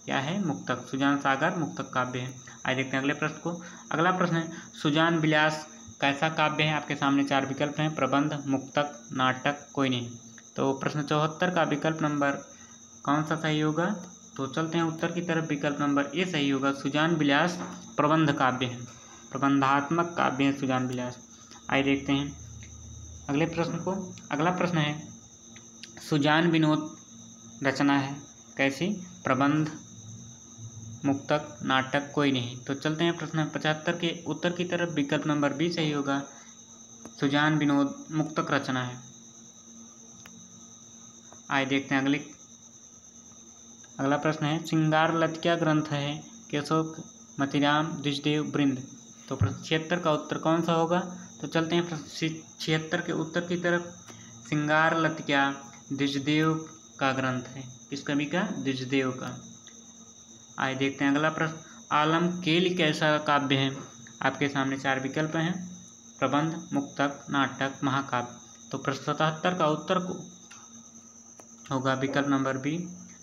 क्या है? मुक्तक। सुजान सागर मुक्तक काव्य है। आइए देखते हैं अगले प्रश्न को। अगला प्रश्न है, सुजान विलास कैसा काव्य है? आपके सामने 4 विकल्प हैं, प्रबंध, मुक्तक, नाटक, कोई नहीं। तो प्रश्न 74 का विकल्प नंबर कौन सा सही होगा? तो चलते हैं उत्तर की तरफ। विकल्प नंबर ए सही होगा, सुजान विलास प्रबंध काव्य है, प्रबंधात्मक काव्य है सुजान विलास। आइए देखते हैं अगले प्रश्न को। अगला प्रश्न है, सुजान विनोद रचना है कैसी? प्रबंध, मुक्तक, नाटक, कोई नहीं। तो चलते हैं प्रश्न 75 के उत्तर की तरफ। विकल्प नंबर बी सही होगा, सुजान विनोद मुक्तक रचना है। आइए देखते हैं अगला प्रश्न है, श्रृंगारलत क्या ग्रंथ है? केशव मतिराम द्विजदेव बृंद। तो प्रश्न 76 का उत्तर कौन सा होगा? तो चलते हैं प्रश्न 76 के उत्तर की तरफ। श्रृंगारलत क्या द्विजदेव का ग्रंथ है। किस कवि का? द्विजदेव का। आइए देखते हैं अगला प्रश्न, आलम केली कैसा काव्य है? आपके सामने 4 विकल्प हैं, प्रबंध, मुक्तक, नाटक, महाकाव्य। तो प्रश्न 77 का उत्तर को होगा विकल्प नंबर बी,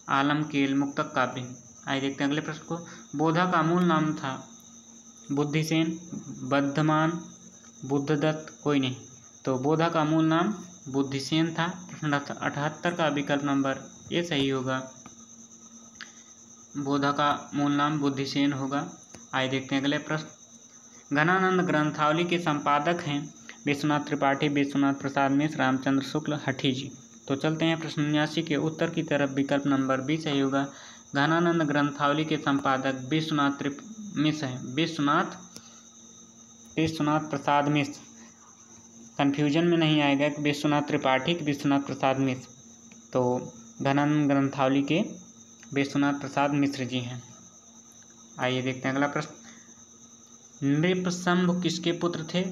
आलम केल मुक्तक काव्य। आइए देखते हैं अगले प्रश्न को, बोधा का मूल नाम था? बुद्धिसेन, बद्धमान, बुद्धदत्त, कोई नहीं। तो बोधा का मूल नाम बुद्धिसेन था। प्रश्न 78 का विकल्प नंबर ए सही होगा, बोधा का मूल नाम बुद्धिसेन होगा। आइए देखते हैं अगले प्रश्न, घनानंद ग्रंथावली के संपादक हैं? विश्वनाथ त्रिपाठी, विश्वनाथ प्रसाद मिश्र, रामचंद्र शुक्ल, हठी जी। तो चलते हैं प्रश्न 79 के उत्तर की तरफ। विकल्प नंबर बी सही होगा, घनानंद ग्रंथावली के संपादक विश्वनाथ मिश्र हैं। विश्वनाथ प्रसाद मिश्र, कन्फ्यूजन में नहीं आएगा कि विश्वनाथ त्रिपाठी कि विश्वनाथ प्रसाद मिश्र। तो घनानंद ग्रंथावली के विश्वनाथ प्रसाद मिश्र जी हैं। आइए देखते हैं अगला प्रश्न, नृपशंभ किसके पुत्र थे?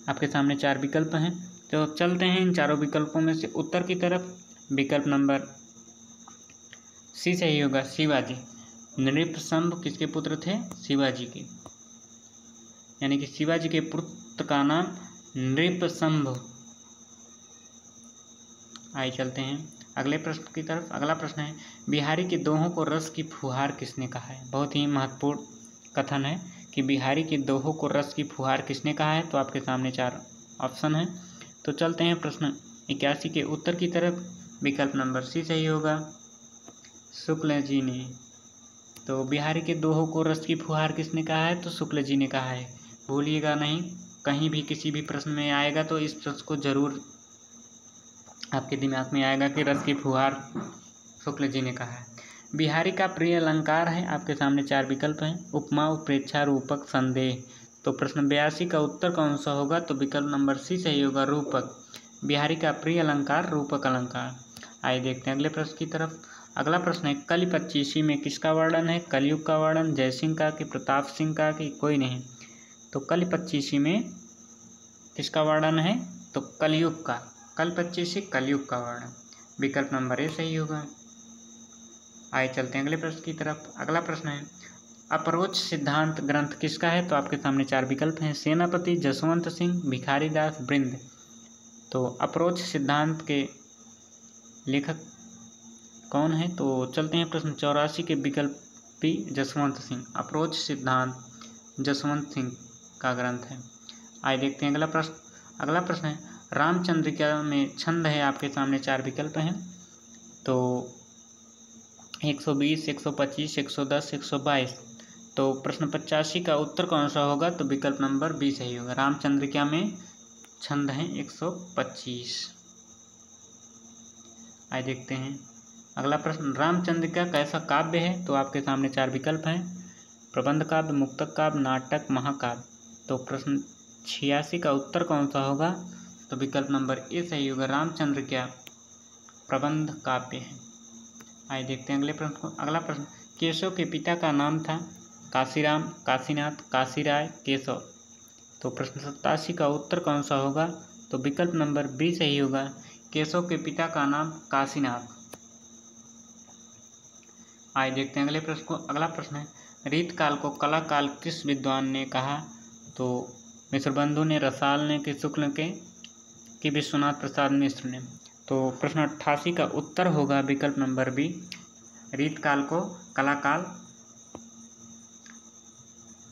आपके सामने 4 विकल्प हैं, तो चलते हैं इन चारों विकल्पों में से उत्तर की तरफ। विकल्प नंबर सी सही होगा, शिवाजी। नृपशंभ किसके पुत्र थे? शिवाजी के, यानी कि शिवाजी के पुत्र का नाम नृपशंभ। आइए चलते हैं अगले प्रश्न की तरफ। अगला प्रश्न है, बिहारी के दोहों को रस की फुहार किसने कहा है? बहुत ही महत्वपूर्ण कथन है कि बिहारी के दोहों को रस की फुहार किसने कहा है। तो आपके सामने 4 ऑप्शन हैं, तो चलते हैं प्रश्न 81 के उत्तर की तरफ। विकल्प नंबर सी सही होगा, शुक्ल जी ने। तो बिहारी के दोहों को रस की फुहार किसने कहा है? तो शुक्ल जी ने कहा है। भूलिएगा नहीं, कहीं भी किसी भी प्रश्न में आएगा तो इस प्रश्न को जरूर आपके दिमाग में आएगा कि रस की फुहार शुक्ल जी ने कहा है। बिहारी का प्रिय अलंकार है? आपके सामने 4 विकल्प हैं, उपमा, उत्प्रेक्षा, रूपक, संदेह। तो प्रश्न 82 का उत्तर कौन सा होगा? तो विकल्प नंबर सी सही होगा, रूपक। बिहारी का प्रिय अलंकार रूपक अलंकार। आइए देखते हैं अगले प्रश्न की तरफ। अगला प्रश्न है, कलि 25 में किसका वर्णन है? कलयुग का वर्णन, जयसिंह का कि प्रताप सिंह का कि कोई नहीं। तो कलि 25 में किसका वर्णन है? तो कलयुग का। कलि 25 कलयुग का वर्णन। विकल्प नंबर ए सही होगा। आइए चलते हैं अगले प्रश्न की तरफ। अगला प्रश्न है, अपरोक्ष सिद्धांत ग्रंथ किसका है? तो आपके सामने 4 विकल्प हैं, सेनापति, जसवंत सिंह, भिखारी दास, बृंद। तो अपरोक्ष सिद्धांत के लेखक कौन है? तो चलते हैं प्रश्न 84 के विकल्प बी, जसवंत सिंह। अपरोक्ष सिद्धांत जसवंत सिंह का ग्रंथ है। आइए देखते हैं अगला प्रश्न। अगला प्रश्न है, रामचंद्रिका में छंद है? आपके सामने 4 विकल्प हैं, तो 120, 125, 110, 122। तो प्रश्न 85 का उत्तर कौन सा होगा? तो विकल्प नंबर बी सही होगा, रामचंद्रिका में छंद हैं 125। आइए देखते हैं अगला प्रश्न, रामचंद्रिका कैसा काव्य है? तो आपके सामने 4 विकल्प हैं, प्रबंध काव्य, मुक्तक काव्य, नाटक, महाकाव्य। तो प्रश्न 86 का उत्तर कौन सा होगा? तो विकल्प नंबर ए सही होगा, रामचंद्रिका प्रबंध काव्य है। आइए देखते हैं अगले प्रश्न को। अगला प्रश्न, केशव के पिता का नाम था? काशीराम, काशीनाथ, काशीराय, केशव। तो प्रश्न 87 का उत्तर कौन सा होगा? तो विकल्प नंबर बी सही होगा, केशव के पिता का नाम काशीनाथ। आइए देखते हैं अगले प्रश्न को। अगला प्रश्न है, रीतकाल को कला काल किस विद्वान ने कहा? तो मिश्रबंधु ने, रसाल ने कि शुक्ल के कि विश्वनाथ प्रसाद मिश्र ने। तो प्रश्न 88 का उत्तर होगा विकल्प नंबर बी, रीतकाल को कला काल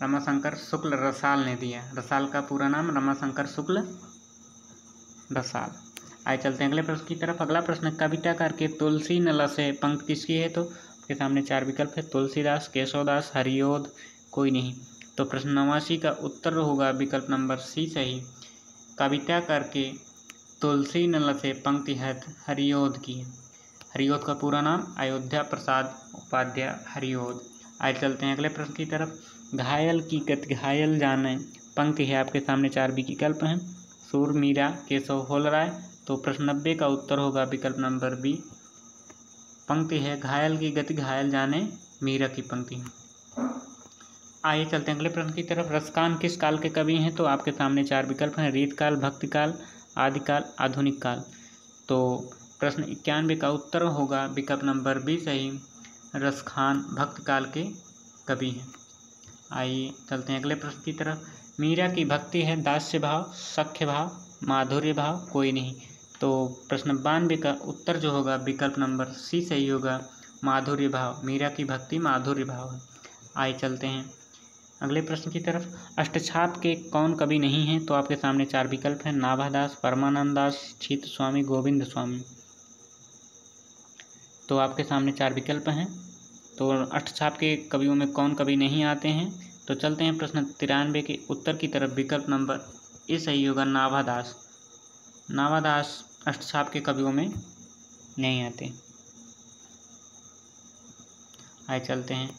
रमाशंकर शुक्ल रसाल ने दिया। रसाल का पूरा नाम रमाशंकर शुक्ल रसाल। आइए चलते हैं अगले प्रश्न की तरफ। अगला प्रश्न, कविताकार के तुलसी न लसे पंक्ति किसकी है? तो आपके सामने 4 विकल्प है, तुलसीदास, केशवदास, हरिओद, कोई नहीं। तो प्रश्न 89 का उत्तर होगा विकल्प नंबर सी सही, कविताकार के तुलसी न लसे पंक्ति है हरिओद की। हरिओद का पूरा नाम अयोध्या प्रसाद उपाध्याय हरिओद। आइए चलते हैं अगले प्रश्न की तरफ। घायल की गति घायल जाने पंक्ति है? आपके सामने 4 विकल्प हैं, सूर, मीरा, केशव, होलराय। तो प्रश्न 90 का उत्तर होगा विकल्प नंबर बी। पंक्ति है घायल की गति घायल जाने मीरा की पंक्ति है। आइए चलते हैं अगले प्रश्न की तरफ। रसकान किस काल के कवि हैं? तो आपके सामने 4 विकल्प हैं, रीतकाल, भक्तिकाल, आदिकाल, आधुनिक काल। तो प्रश्न 91 का उत्तर होगा विकल्प नंबर बी सही, रसखान भक्तकाल के कवि हैं। आइए चलते हैं अगले प्रश्न की तरफ। मीरा की भक्ति है दास्य भाव, सख्य भाव, माधुर्य भाव, कोई नहीं। तो प्रश्न 92 का उत्तर जो होगा विकल्प नंबर सी सही होगा, माधुर्य भाव। मीरा की भक्ति माधुर्य भाव है। आइए चलते हैं अगले प्रश्न की तरफ। अष्टछाप के कौन कवि नहीं हैं? तो आपके सामने 4 विकल्प हैं, नाभादास, परमानंद दास, छीत स्वामी, गोविंद स्वामी। तो आपके सामने 4 विकल्प हैं। तो अष्टछाप के कवियों में कौन कवि नहीं आते हैं? तो चलते हैं प्रश्न 93 के उत्तर की तरफ। विकल्प नंबर ए सही होगा, नाभादास। नाभादास अष्टछाप के कवियों में नहीं आते। आइए चलते हैं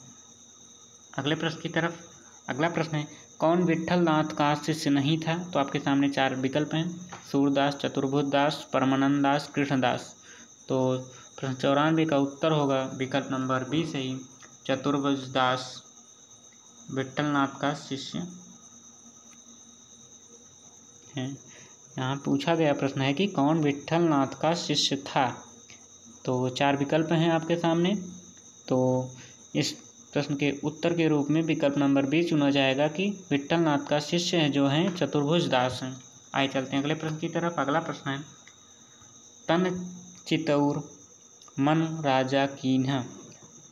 अगले प्रश्न की तरफ। अगला प्रश्न है कौन विट्ठल नाथ का शिष्य नहीं था? तो आपके सामने 4 विकल्प हैं, सूरदास, चतुर्भुज दास, परमानंद दास, कृष्णदास। तो प्रश्न 94 का उत्तर होगा विकल्प नंबर बी सही, चतुर्भुज दास विट्ठल नाथ का शिष्य है। यहाँ पूछा गया प्रश्न है कि कौन विट्ठल नाथ का शिष्य था। तो 4 विकल्प हैं आपके सामने। तो इस प्रश्न के उत्तर के रूप में विकल्प नंबर बी चुना जाएगा कि विट्ठल नाथ का शिष्य जो हैं चतुर्भुज दास हैं। आइए चलते हैं अगले प्रश्न की तरफ। अगला प्रश्न है तन चितौर मन राजा कीन्हा।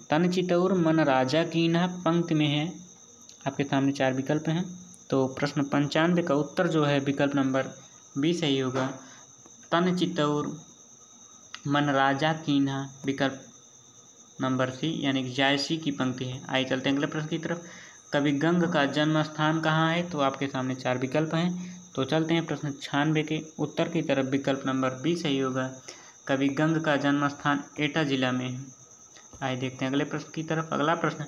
तन चितौर मन राजा कीन्हा पंक्ति में है। आपके सामने 4 विकल्प हैं। तो प्रश्न 95 का उत्तर जो है विकल्प नंबर बी सही होगा, तन चितौर मन राजा कीन्हा विकल्प नंबर सी यानी कि जायसी की पंक्ति है। आइए चलते हैं अगले प्रश्न की तरफ। कवि गंग का जन्म स्थान कहाँ है? तो आपके सामने 4 विकल्प हैं। तो चलते हैं प्रश्न 96 के उत्तर की तरफ। विकल्प नंबर बी सही होगा, कवि गंग का जन्म स्थान एटा जिला में है। आइए देखते हैं अगले प्रश्न की तरफ। अगला प्रश्न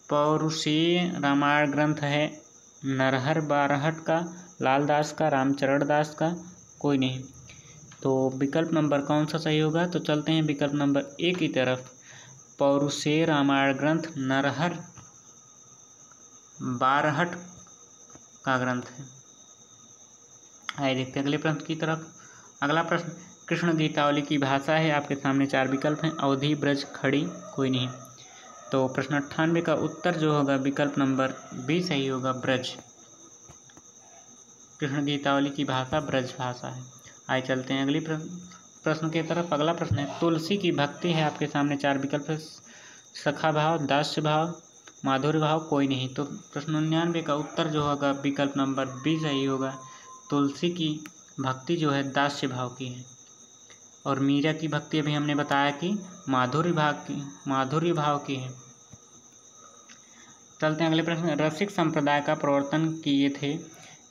पौरुषेय रामायण ग्रंथ है नरहर बारहट का, लालदास का, रामचरण दास का, कोई नहीं। तो विकल्प नंबर कौन सा सही होगा? तो चलते हैं विकल्प नंबर ए की तरफ, पौरुषेय रामायण ग्रंथ नरहर बारहट का ग्रंथ है। आइए देखते हैं अगले प्रश्न की तरफ। अगला प्रश्न कृष्ण गीतावली की भाषा है। आपके सामने 4 विकल्प हैं, अवधी, ब्रज, खड़ी, कोई नहीं। तो प्रश्न 98 का उत्तर जो होगा विकल्प नंबर बी सही होगा, ब्रज। कृष्ण गीतावली की भाषा ब्रज भाषा है। आइए चलते हैं अगली प्रश्न की तरफ। अगला प्रश्न है तुलसी की भक्ति है। आपके सामने 4 विकल्प है, सखा भाव, दास्य भाव, माधुर्य भाव, कोई नहीं। तो प्रश्न 99 का उत्तर जो होगा विकल्प नंबर बी सही होगा, तुलसी की भक्ति जो है दास्य भाव की है। और मीरा की भक्ति अभी हमने बताया कि माधुर्य भाव की है। चलते हैं अगले प्रश्न। रसिक संप्रदाय का प्रवर्तन किए थे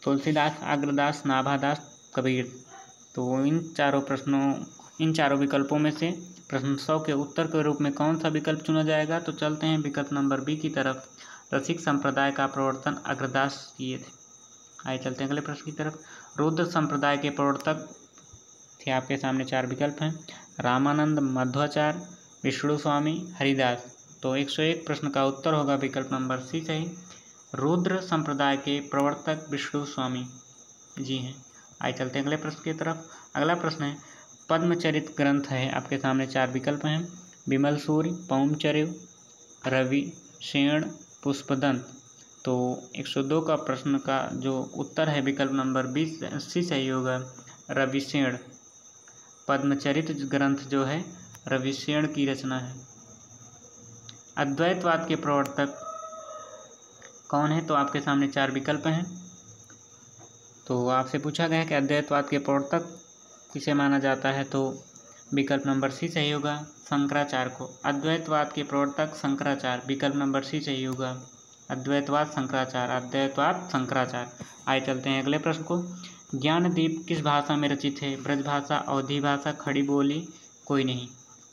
तुलसीदास, अग्रदास, नाभादास, कबीर। तो इन चारों विकल्पों में से प्रश्न 100 के उत्तर के रूप में कौन सा विकल्प चुना जाएगा? तो चलते हैं विकल्प नंबर बी की तरफ, रसिक संप्रदाय का प्रवर्तन अग्रदास किए थे। आइए चलते हैं अगले प्रश्न की तरफ। रुद्र संप्रदाय के प्रवर्तक थे। आपके सामने 4 विकल्प हैं, रामानंद, मध्वाचार्य, विष्णु स्वामी, हरिदास। तो 101 प्रश्न का उत्तर होगा विकल्प नंबर सी सही, रुद्र संप्रदाय के प्रवर्तक विष्णु स्वामी जी हैं। आइए चलते हैं अगले प्रश्न की तरफ। अगला प्रश्न है पद्मचरित ग्रंथ है। आपके सामने 4 विकल्प हैं, विमल सूर्य, पौमचर्य, रवि सेण, पुष्पदंत। तो 102 का प्रश्न का जो उत्तर है विकल्प नंबर 20 सी सही होगा, रविसेण। पद्मचरित ग्रंथ जो है रविसेण की रचना है। अद्वैतवाद के प्रवर्तक कौन है? तो आपके सामने 4 विकल्प हैं। तो आपसे पूछा गया है कि अद्वैतवाद के प्रवर्तक किसे माना जाता है? तो विकल्प नंबर सी सही होगा, शंकराचार्य को। अद्वैतवाद के प्रवर्तक शंकराचार्य, विकल्प नंबर सी सही होगा, अद्वैतवाद शंकराचार्य। आइए चलते हैं अगले प्रश्न को। ज्ञानदीप किस भाषा में रचित है? ब्रज भाषा, अवधी भाषा, खड़ी बोली, कोई नहीं।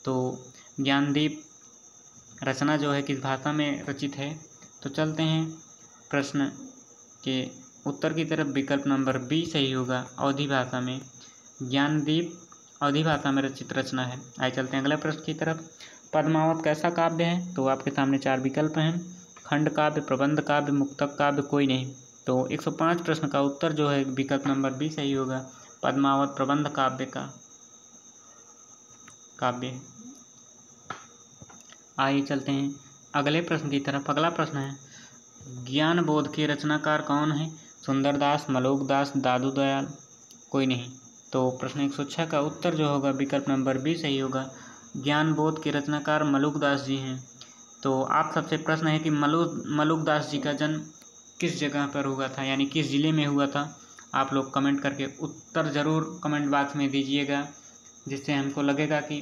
तो ज्ञानदीप रचना जो है किस भाषा में रचित है? तो चलते हैं प्रश्न के उत्तर की तरफ विकल्प नंबर बी सही होगा। अवधी भाषा में ज्ञानदीप अवधी भाषा में रचित रचना है। आइए चलते हैं अगले प्रश्न की तरफ। पद्मावत कैसा काव्य है? तो आपके सामने 4 विकल्प हैं। खंड काव्य, प्रबंध काव्य, मुक्तक काव्य, कोई नहीं। तो 105 प्रश्न का उत्तर जो है विकल्प नंबर बी सही होगा। पद्मावत प्रबंध काव्य का काव्य है। आइए चलते हैं अगले प्रश्न की तरफ। अगला प्रश्न है, ज्ञान बोध के रचनाकार कौन है? सुंदरदास, मलोकदास, दादू दयाल, कोई नहीं। तो प्रश्न 106 का उत्तर जो होगा विकल्प नंबर बी सही होगा। ज्ञान बोध के रचनाकार मलुकदास जी हैं। तो आप सबसे प्रश्न है कि मलुकदास जी का जन्म किस जगह पर हुआ था, यानी किस जिले में हुआ था? आप लोग कमेंट करके उत्तर ज़रूर कमेंट बॉक्स में दीजिएगा, जिससे हमको लगेगा कि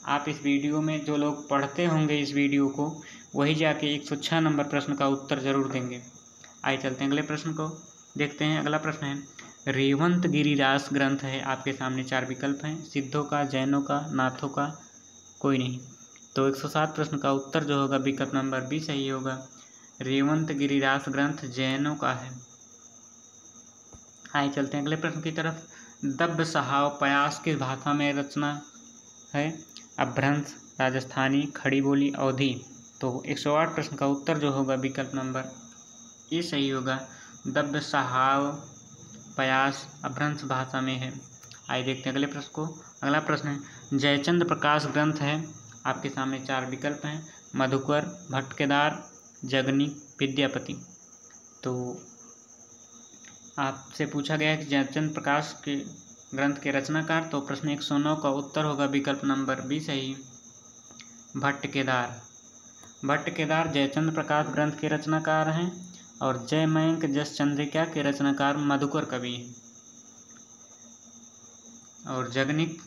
आप इस वीडियो में, जो लोग पढ़ते होंगे इस वीडियो को, वही जाके 106 नंबर प्रश्न का उत्तर ज़रूर देंगे। आइए चलते हैं अगले प्रश्न को देखते हैं। अगला प्रश्न है, रेवंत गिरिरास ग्रंथ है। आपके सामने 4 विकल्प हैं। सिद्धों का, जैनों का, नाथों का, कोई नहीं। तो 107 प्रश्न का उत्तर जो होगा विकल्प नंबर बी सही होगा। रेवंत गिरिरास ग्रंथ जैनों का है। आइए चलते हैं अगले प्रश्न की तरफ। दब्ब सहाव पयास किस भाषा में रचना है? अपभ्रंश, राजस्थानी, खड़ी बोली, अवधी। तो 108 प्रश्न का उत्तर जो होगा विकल्प नंबर ए सही होगा। दब्ब सहाव पयास अपभ्रंश भाषा में है। आइए देखते हैं अगले प्रश्न को। अगला प्रश्न है, जयचंद्र प्रकाश ग्रंथ है। आपके सामने 4 विकल्प हैं। मधुकर, भट्टकेदार, जगनिक, विद्यापति। तो आपसे पूछा गया है कि जयचंद्र प्रकाश के ग्रंथ के रचनाकार, तो प्रश्न 109 का उत्तर होगा विकल्प नंबर बी सही, भट्टकेदार। भट्टकेदार जयचंद्र प्रकाश ग्रंथ के रचनाकार हैं और जयमयंक जस चंद्रिका के रचनाकार मधुकर कवि हैं। और जगनिक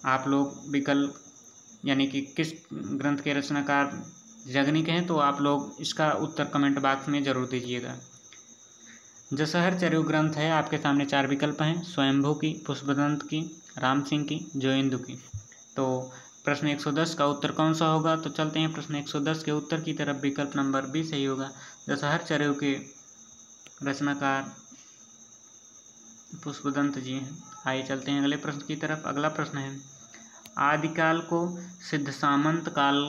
आप लोग विकल्प यानी कि किस ग्रंथ के रचनाकार जगनिक हैं, तो आप लोग इसका उत्तर कमेंट बॉक्स में जरूर दीजिएगा। जसहर चर्यु ग्रंथ है। आपके सामने 4 विकल्प हैं। स्वयंभू की, पुष्पदंत की, राम सिंह की, जोइंदु की। तो प्रश्न 110 का उत्तर कौन सा होगा? तो चलते हैं प्रश्न 110 के उत्तर की तरफ। विकल्प नंबर बी सही होगा। जसहर चर्यु के रचनाकार पुष्पदंत जी हैं। आइए चलते हैं अगले प्रश्न की तरफ। अगला प्रश्न है, आदिकाल को सिद्ध सामंत काल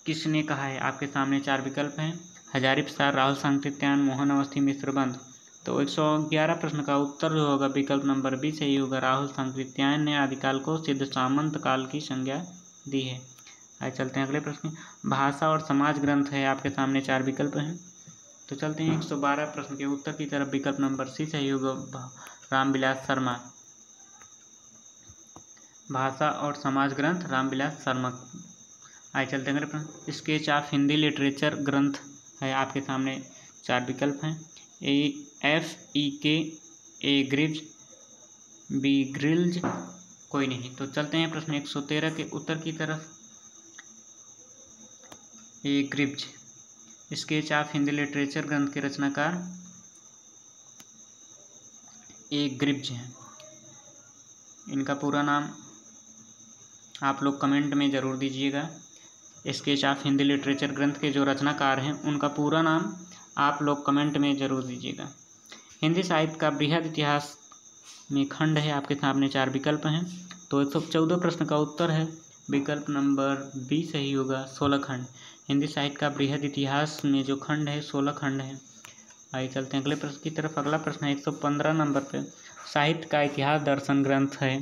किसने कहा है? आपके सामने 4 विकल्प हैं। हजारी प्रसाद, राहुल सांकृत्यायन, मोहन अवस्थी, मिश्रबंध। तो 111 प्रश्न का उत्तर जो होगा विकल्प नंबर बी सही होगा। राहुल सांकृत्यायन ने आदिकाल को सिद्ध सामंत काल की संज्ञा दी है। आइए चलते हैं अगले प्रश्न। भाषा और समाज ग्रंथ है। आपके सामने 4 विकल्प हैं। तो चलते हैं 112 प्रश्न के उत्तर की तरफ। विकल्प नंबर सी सही होगा, रामविलास शर्मा। भाषा और समाज ग्रंथ रामविलास शर्मा। आइए चलते हैं अगले प्रश्न। स्केच ऑफ हिंदी लिटरेचर ग्रंथ है। आपके सामने 4 विकल्प हैं। FEK, ए ग्रिव्ज, बी ग्रिल्ज, कोई नहीं। तो चलते हैं प्रश्न 113 के उत्तर की तरफ। ए Greaves sketch of Hindi literature ग्रंथ के रचनाकार ए ग्रिव्ज हैं। इनका पूरा नाम आप लोग कमेंट में ज़रूर दीजिएगा। स्केच ऑफ हिंदी लिटरेचर ग्रंथ के जो रचनाकार हैं उनका पूरा नाम आप लोग कमेंट में ज़रूर दीजिएगा। हिंदी साहित्य का बृहद इतिहास में खंड है। आपके सामने 4 विकल्प हैं। तो 114 प्रश्न का उत्तर है विकल्प नंबर बी सही होगा, 16 खंड। हिंदी साहित्य का बृहद इतिहास में जो खंड है 16 खंड है। आइए चलते हैं अगले प्रश्न की तरफ। अगला प्रश्न है 115 नंबर पे, साहित्य का इतिहास दर्शन ग्रंथ है।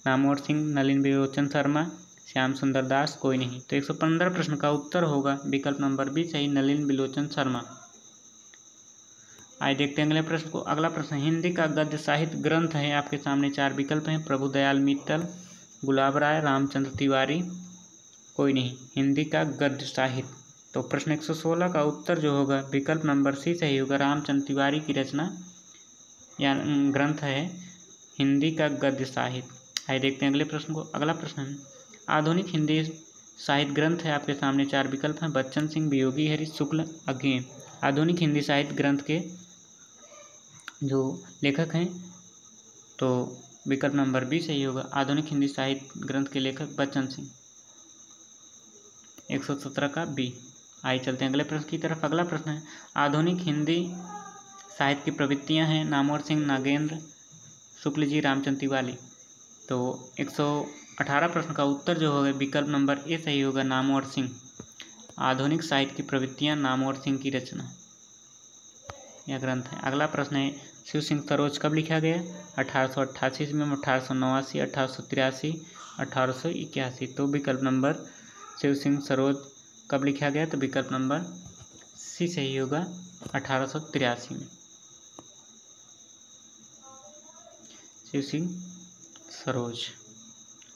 नामवर सिंह, नलिन विलोचन शर्मा, श्याम सुंदर दास, कोई नहीं। तो 115 प्रश्न का उत्तर होगा विकल्प नंबर बी सही, नलिन विलोचन शर्मा। आइए देखते हैं अगले प्रश्न को। अगला प्रश्न, हिंदी का गद्य साहित्य ग्रंथ है। आपके सामने 4 विकल्प हैं। प्रभुदयाल मित्तल, गुलाब राय, रामचंद्र तिवारी, कोई नहीं। हिंदी का गद्य साहित्य। तो प्रश्न 116 का उत्तर जो होगा विकल्प नंबर सी सही होगा, रामचंद्र तिवारी की रचना या ग्रंथ है हिंदी का गद्य साहित्य। आइए देखते हैं अगले प्रश्न को। अगला प्रश्न है, आधुनिक हिंदी साहित्य ग्रंथ है। आपके सामने 4 विकल्प हैं। बच्चन सिंह, वियोगी हरि, शुक्ल, अज्ञेय। आधुनिक हिंदी साहित्य ग्रंथ के जो लेखक हैं, तो विकल्प नंबर बी सही होगा। आधुनिक हिंदी साहित्य ग्रंथ के लेखक बच्चन सिंह। 117 का बी। आइए चलते हैं अगले प्रश्न की तरफ। अगला प्रश्न है, आधुनिक हिंदी साहित्य की प्रवृत्तियाँ हैं नामवर सिंह, नागेंद्र शुक्ल जी, रामचंद्र तिवारी। तो 118 प्रश्न का उत्तर जो होगा विकल्प नंबर ए सही होगा, नामवर सिंह। आधुनिक साहित्य की प्रवृत्तियाँ, नामवर सिंह की रचना यह ग्रंथ है। अगला प्रश्न है, शिव सिंह सरोज कब लिखा गया? 1888 ईस्वी में, 1889, 1883, 1881। तो विकल्प नंबर शिव सिंह सरोज कब लिखा गया? तो विकल्प नंबर सी सही होगा, 1883 में। शिव सिंह सरोज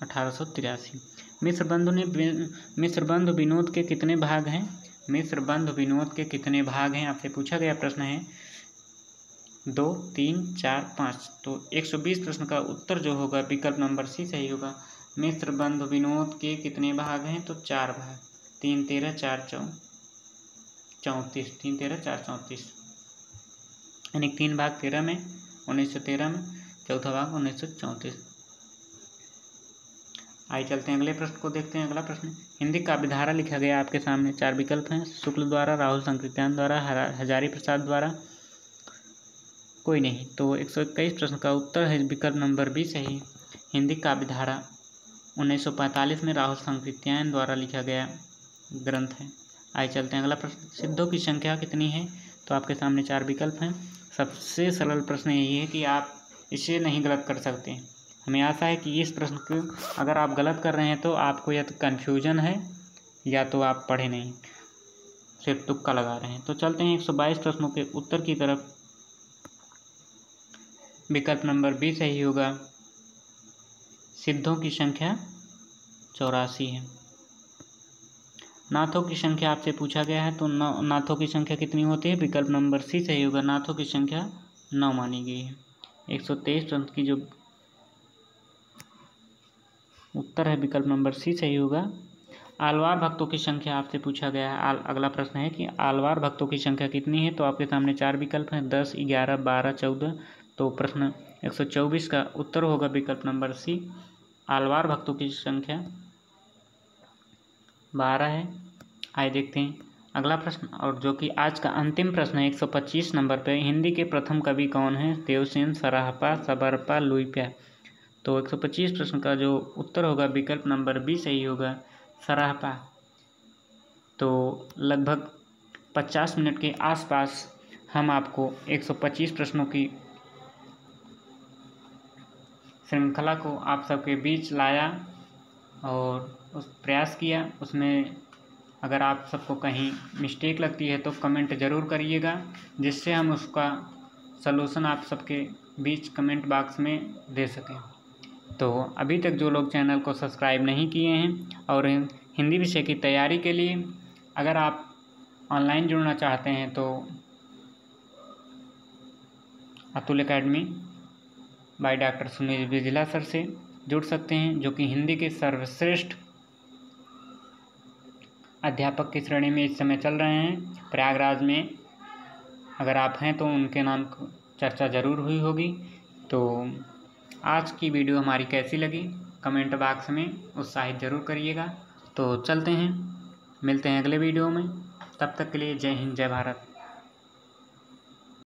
1883। मिश्र बंधु विनोद के कितने भाग हैं? मिश्र बंधु विनोद के कितने भाग हैं आपसे पूछा गया प्रश्न है। 2, 3, 4, 5। तो 120 प्रश्न का उत्तर जो होगा विकल्प नंबर सी सही होगा। मिश्र बंधु विनोद के कितने भाग हैं? तो 4 भाग। 3, 13, 4, 34। 3, 13, 4, 34 यानी 3 भाग 13 में, 1913 में, चौथा भाग 1934। आइए चलते हैं अगले प्रश्न को देखते हैं। अगला प्रश्न, हिंदी काव्यधारा लिखा गया आपके सामने। 4 विकल्प हैं, शुक्ल द्वारा, राहुल संकृत्यान द्वारा, हजारी प्रसाद द्वारा, कोई नहीं। तो 121 प्रश्न का उत्तर है विकल्प नंबर बी सही। हिंदी काव्यधारा 1945 में राहुल संकृत्यान द्वारा लिखा गया ग्रंथ है। आइए चलते हैं अगला प्रश्न, सिद्धों की संख्या कितनी है? तो आपके सामने 4 विकल्प हैं। सबसे सरल प्रश्न यही है कि आप इसे नहीं गलत कर सकते। हमें आशा है कि इस प्रश्न को अगर आप गलत कर रहे हैं तो आपको या तो कन्फ्यूजन है या तो आप पढ़े नहीं, सिर्फ तुक्का लगा रहे हैं। तो चलते हैं 122 प्रश्नों के उत्तर की तरफ। विकल्प नंबर बी सही होगा, सिद्धों की संख्या 84 है। नाथों की संख्या आपसे पूछा गया है, तो नाथों की संख्या कितनी होती है? विकल्प नंबर सी सही होगा, नाथों की संख्या 9 मानी गई है। 123 प्रश्न की जो उत्तर है विकल्प नंबर सी सही होगा। आलवार भक्तों की संख्या आपसे पूछा गया है। अगला प्रश्न है कि आलवार भक्तों की संख्या कितनी है? तो आपके सामने 4 विकल्प हैं, 10, 11, 12, 14। तो प्रश्न 124 का उत्तर होगा विकल्प नंबर सी, आलवार भक्तों की संख्या 12 है। आइए देखते हैं अगला प्रश्न, और जो कि आज का अंतिम प्रश्न है 125 नंबर पे। हिंदी के प्रथम कवि कौन है? देवसेन, सराहपा, सबरपा, लुईप्या। तो 125 प्रश्न का जो उत्तर होगा विकल्प नंबर बी सही होगा, सराहपा। तो लगभग 50 मिनट के आसपास हम आपको 125 प्रश्नों की श्रृंखला को आप सबके बीच लाया और उस प्रयास किया। उसमें अगर आप सबको कहीं मिस्टेक लगती है तो कमेंट ज़रूर करिएगा, जिससे हम उसका सलूशन आप सबके बीच कमेंट बॉक्स में दे सकें। तो अभी तक जो लोग चैनल को सब्सक्राइब नहीं किए हैं और हिंदी विषय की तैयारी के लिए अगर आप ऑनलाइन जुड़ना चाहते हैं तो Atul academy by doctor Sunil Bijla sir से जुड़ सकते हैं, जो कि हिंदी के सर्वश्रेष्ठ अध्यापक की श्रेणी में इस समय चल रहे हैं प्रयागराज में। अगर आप हैं तो उनके नाम चर्चा ज़रूर हुई होगी। तो आज की वीडियो हमारी कैसी लगी कमेंट बॉक्स में उत्साहित ज़रूर करिएगा। तो चलते हैं, मिलते हैं अगले वीडियो में। तब तक के लिए जय हिंद, जय भारत।